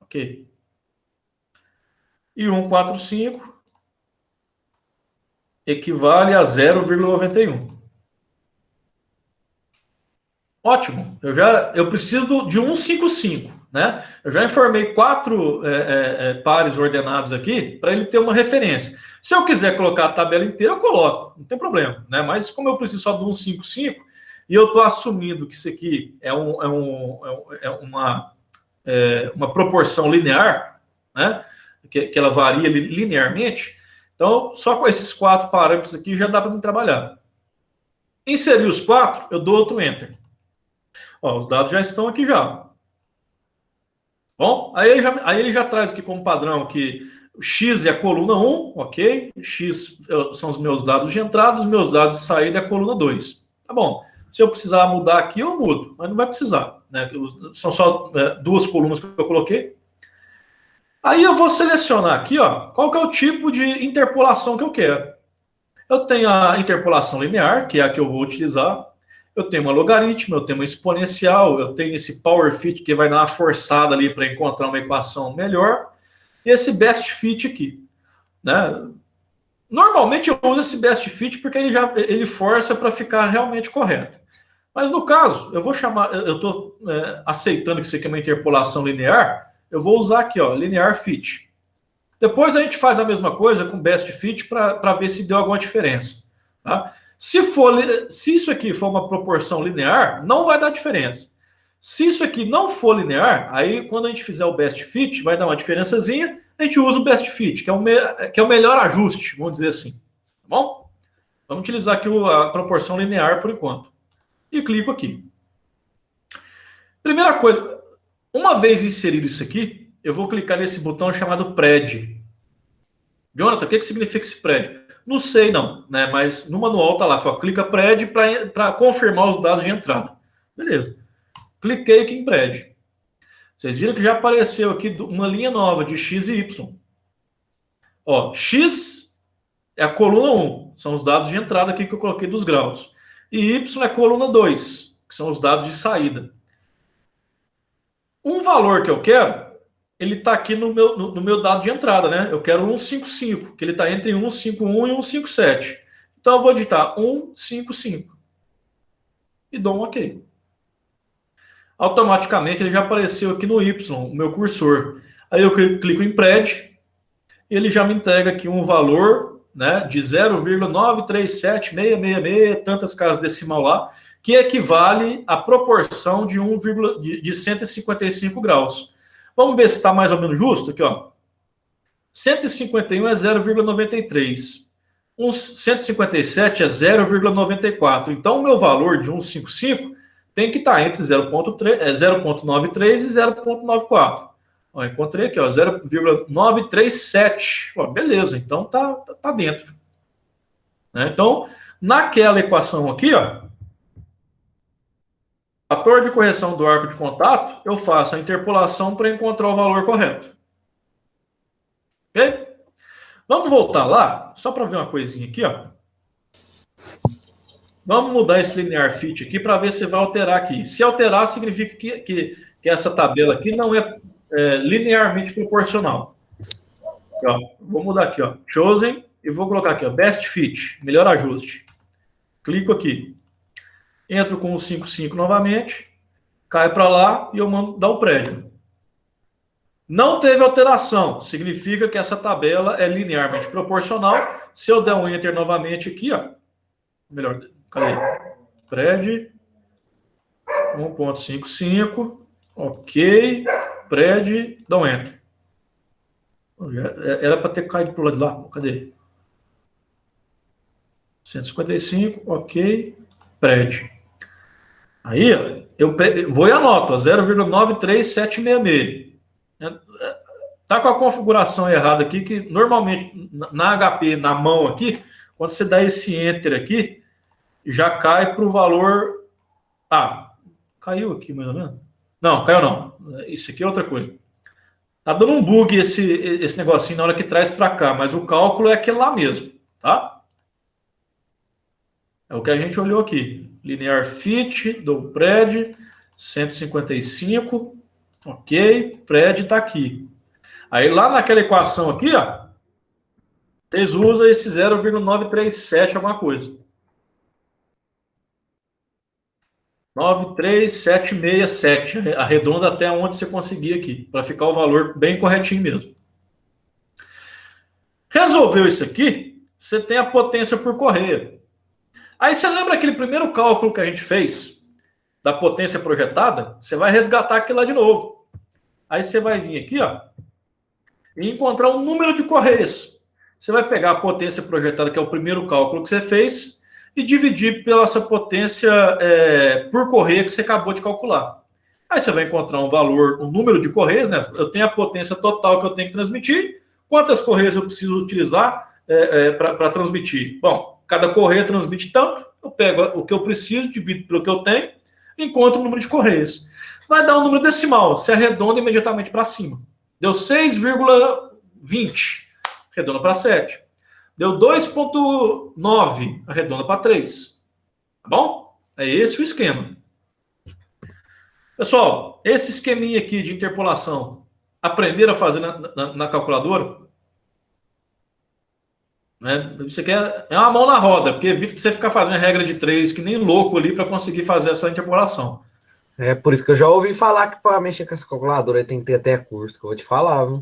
Ok. E 145 equivale a 0,91. Ótimo. Eu preciso de 155, né? Eu já informei 4 pares ordenados aqui para ele ter uma referência. Se eu quiser colocar a tabela inteira, eu coloco. Não tem problema, né? Mas como eu preciso só do 155 e eu estou assumindo que isso aqui é uma proporção linear, né? Que ela varia linearmente. Então, só com esses 4 parâmetros aqui já dá para me trabalhar. Inserir os 4, eu dou outro Enter. Ó, os dados já estão aqui já. Bom, aí ele já traz aqui como padrão que o X é a coluna 1, ok? X são os meus dados de entrada, os meus dados de saída é a coluna 2. Tá bom. Se eu precisar mudar aqui, eu mudo, mas não vai precisar, né? São só 2 colunas que eu coloquei. Aí eu vou selecionar aqui, ó, qual que é o tipo de interpolação que eu quero. Eu tenho a interpolação linear, que é a que eu vou utilizar. Eu tenho uma logaritmo, eu tenho uma exponencial, eu tenho esse power fit que vai dar uma forçada ali para encontrar uma equação melhor. E esse best fit aqui, né? Normalmente eu uso esse best fit porque ele força para ficar realmente correto. Mas no caso, eu estou aceitando que isso aqui é uma interpolação linear. Eu vou usar aqui, ó, linear fit. Depois a gente faz a mesma coisa com best fit para ver se deu alguma diferença. Tá? Se isso aqui for uma proporção linear, não vai dar diferença. Se isso aqui não for linear, aí quando a gente fizer o best fit, vai dar uma diferençazinha, a gente usa o best fit, que é o melhor ajuste, vamos dizer assim. Tá bom? Vamos utilizar aqui a proporção linear por enquanto. E clico aqui. Primeira coisa, uma vez inserido isso aqui, eu vou clicar nesse botão chamado Pred. Jonathan, o que significa esse Pred? Não sei não, né? Mas no manual tá lá, fala, clica Pred para confirmar os dados de entrada. Beleza. Cliquei aqui em Pred. Vocês viram que já apareceu aqui uma linha nova de X e Y. Ó, X é a coluna 1, são os dados de entrada aqui que eu coloquei dos graus. E Y é a coluna 2, que são os dados de saída. Um valor que eu quero, ele está aqui no meu dado de entrada, né? Eu quero 155, que ele está entre 151 e 157. Então eu vou digitar 155 e dou um OK. Automaticamente ele já apareceu aqui no Y, o meu cursor. Aí eu clico em Pred e ele já me entrega aqui um valor, né, de 0,937666, tantas casas decimal lá, que equivale à proporção de 155 graus. Vamos ver se está mais ou menos justo aqui, ó. 151 é 0,93. 157 é 0,94. Então o meu valor de 155 tem que estar entre 0,93 e 0,94. Ó, encontrei aqui, ó, 0,937. Ó, beleza, então tá dentro. Né? Então, naquela equação aqui, ó, fator de correção do arco de contato, eu faço a interpolação para encontrar o valor correto. Ok? Vamos voltar lá, só para ver uma coisinha aqui, ó. Vamos mudar esse linear fit aqui para ver se vai alterar aqui. Se alterar, significa que essa tabela aqui não é linearmente proporcional. Aqui, ó, vou mudar aqui, ó, chosen, e vou colocar aqui, ó, best fit, melhor ajuste. Clico aqui. Entro com o 55 novamente, cai para lá e eu mando dar o prédio. Não teve alteração, significa que essa tabela é linearmente proporcional. Se eu der um enter novamente aqui, ó, melhor, cadê? Pred 1.55, ok, Pred, dá um enter. Era para ter caído para o lado de lá, cadê? 155, ok, Pred. Aí, eu vou e anoto, 0,93766. Tá com a configuração errada aqui, que normalmente na HP, na mão aqui, quando você dá esse enter aqui, já cai para o valor... Ah, caiu aqui mais ou menos? Não, caiu não. Isso aqui é outra coisa. Tá dando um bug esse negocinho na hora que traz para cá, mas o cálculo é aquele lá mesmo, tá? É o que a gente olhou aqui. Linear fit do Pred, 155, ok, Pred está aqui. Aí lá naquela equação aqui, ó, vocês usam esse 0,937 alguma coisa. 93767, arredonda até onde você conseguir aqui, para ficar o valor bem corretinho mesmo. Resolveu isso aqui, você tem a potência por correia. Aí você lembra aquele primeiro cálculo que a gente fez, da potência projetada? Você vai resgatar aquilo lá de novo. Aí você vai vir aqui, ó, e encontrar um número de correias. Você vai pegar a potência projetada, que é o primeiro cálculo que você fez, e dividir pela essa potência por correia que você acabou de calcular. Aí você vai encontrar um valor, um número de correias, né? Eu tenho a potência total que eu tenho que transmitir. Quantas correias eu preciso utilizar para transmitir? Bom, cada correia transmite tanto, eu pego o que eu preciso, divido pelo que eu tenho, e encontro o número de correias. Vai dar um número decimal, você arredonda imediatamente para cima. Deu 6,20, arredonda para 7. Deu 2,9, arredonda para 3. Tá bom? É esse o esquema. Pessoal, esse esqueminha aqui de interpolação, aprenderam a fazer na calculadora? Né? Isso aqui é uma mão na roda, porque evita que você ficar fazendo regra de 3, que nem louco ali, para conseguir fazer essa interpolação. É por isso que eu já ouvi falar que para mexer com essa calculadora tem que ter até curso, que eu vou te falar, viu?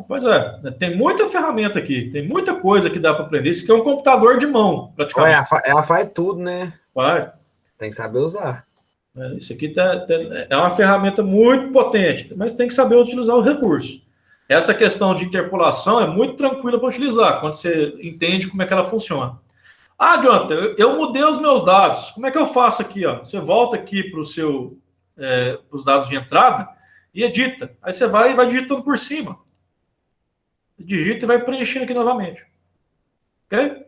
Pois é, tem muita ferramenta aqui, tem muita coisa que dá para aprender. Isso aqui é um computador de mão, praticamente. Ela faz tudo, né? Vai. Tem que saber usar. Isso aqui é uma ferramenta muito potente, mas tem que saber utilizar o recurso. Essa questão de interpolação é muito tranquila para utilizar, quando você entende como é que ela funciona. Ah, Jonathan, eu mudei os meus dados. Como é que eu faço aqui? Ó? Você volta aqui para os dados de entrada e edita. Aí você vai e vai digitando por cima. Digita e vai preenchendo aqui novamente. Ok?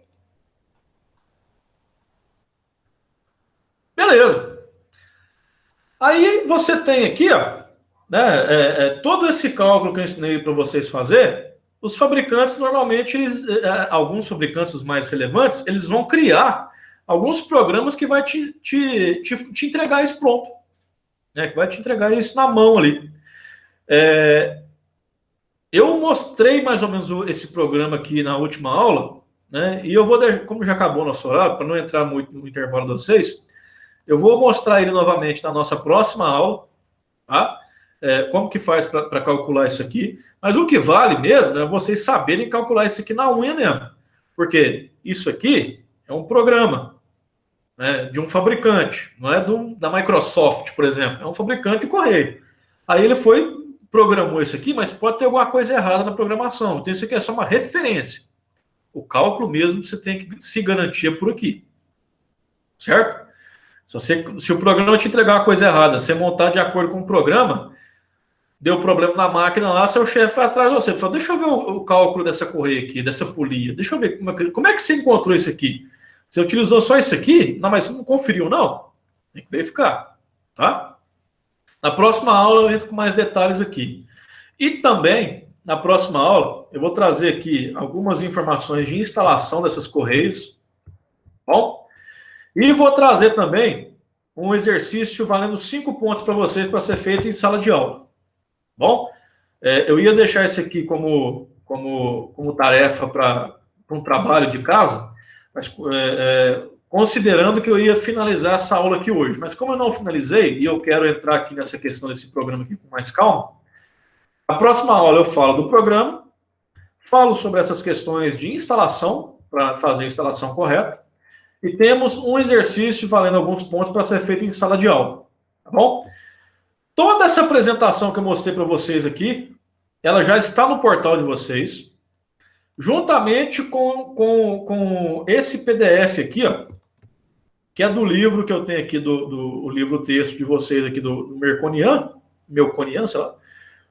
Beleza. Aí você tem aqui, ó, né, todo esse cálculo que eu ensinei para vocês fazer. Os fabricantes, normalmente, alguns fabricantes, os mais relevantes, eles vão criar alguns programas que vai te entregar isso pronto. Né, que vai te entregar isso na mão ali. Eu mostrei mais ou menos esse programa aqui na última aula, né, e eu vou, como já acabou o nosso horário, para não entrar muito no intervalo de vocês, eu vou mostrar ele novamente na nossa próxima aula, tá? Como que faz para calcular isso aqui. Mas o que vale mesmo é vocês saberem calcular isso aqui na unha mesmo. Porque isso aqui é um programa, né, de um fabricante, não é da Microsoft, por exemplo. É um fabricante de correio. Aí ele programou isso aqui, mas pode ter alguma coisa errada na programação. Então isso aqui é só uma referência. O cálculo mesmo você tem que se garantir por aqui. Certo? Se o programa te entregar uma coisa errada, você montar de acordo com o programa, deu problema na máquina lá, seu chefe vai atrás de você. Fala, deixa eu ver o cálculo dessa correia aqui, dessa polia. Deixa eu ver como é que você encontrou isso aqui. Você utilizou só isso aqui? Não, mas você não conferiu, não? Tem que verificar. Tá? Na próxima aula eu entro com mais detalhes aqui. E também, na próxima aula, eu vou trazer aqui algumas informações de instalação dessas correias. Bom? E vou trazer também um exercício valendo 5 pontos para vocês para ser feito em sala de aula. Bom? Eu ia deixar isso aqui como tarefa para um trabalho de casa, mas considerando que eu ia finalizar essa aula aqui hoje. Mas como eu não finalizei, e eu quero entrar aqui nessa questão desse programa aqui com mais calma, a próxima aula eu falo do programa, falo sobre essas questões de instalação, para fazer a instalação correta, e temos um exercício valendo alguns pontos para ser feito em sala de aula. Tá bom? Toda essa apresentação que eu mostrei para vocês aqui, ela já está no portal de vocês, juntamente com esse PDF aqui, ó, que é do livro que eu tenho aqui, do livro texto de vocês aqui, do Melconian, sei lá,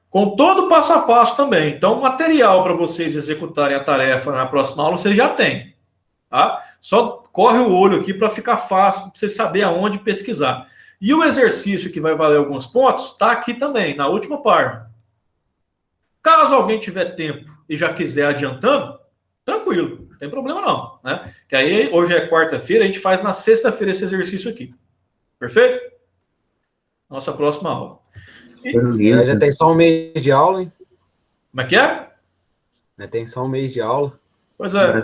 com todo o passo a passo também. Então, material para vocês executarem a tarefa na próxima aula, vocês já têm. Tá? Só corre o olho aqui para ficar fácil, para você saber aonde pesquisar. E o exercício que vai valer alguns pontos está aqui também, na última página. Caso alguém tiver tempo e já quiser adiantando, tranquilo, não tem problema não. Né? Que aí, hoje é quarta-feira, a gente faz na sexta-feira esse exercício aqui. Perfeito? Nossa próxima aula. Já tem só um mês de aula, hein? Como é que é? Já tem só um mês de aula. Pois é.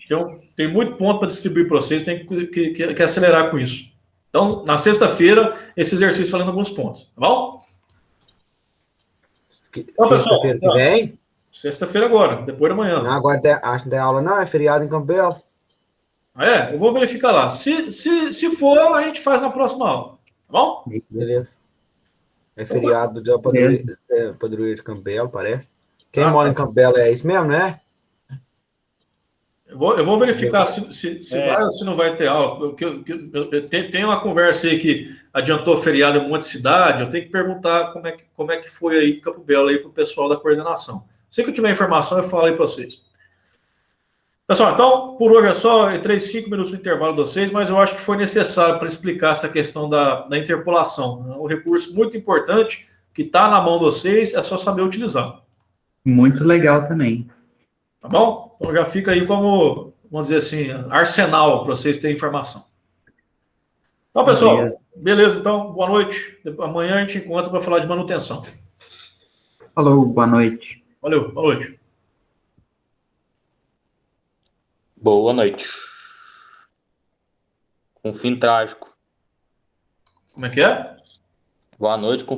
Então, tem muito ponto para distribuir para vocês, tem que acelerar com isso. Então, na sexta-feira, esse exercício falando alguns pontos, tá bom? Então, sexta-feira que vem? Sexta-feira agora, depois da manhã. Não, agora acho que não tem aula, não, é feriado em Campo Belo. Eu vou verificar lá. Se for, a gente faz na próxima aula, tá bom? Beleza. É feriado da padroeira de Campo Belo, parece. Quem mora em Campo Belo é isso mesmo, né? Eu vou verificar se vai ou se não vai ter aula. Tem uma conversa aí que adiantou feriado em um monte de cidade. Eu tenho que perguntar como é que foi aí em Campo Belo aí para o pessoal da coordenação. Se eu tiver informação, eu falo aí para vocês. Pessoal, então, por hoje é só. Eu entrei 5 minutos no intervalo de vocês, mas eu acho que foi necessário para explicar essa questão da interpolação. É um recurso muito importante que está na mão de vocês, é só saber utilizar. Muito legal também. Tá bom? Então já fica aí como, vamos dizer assim, arsenal para vocês terem informação. Então, pessoal, beleza. Então, boa noite. Amanhã a gente encontra para falar de manutenção. Falou, boa noite. Valeu, boa noite. Boa noite. Um fim trágico. Como é que é? Boa noite com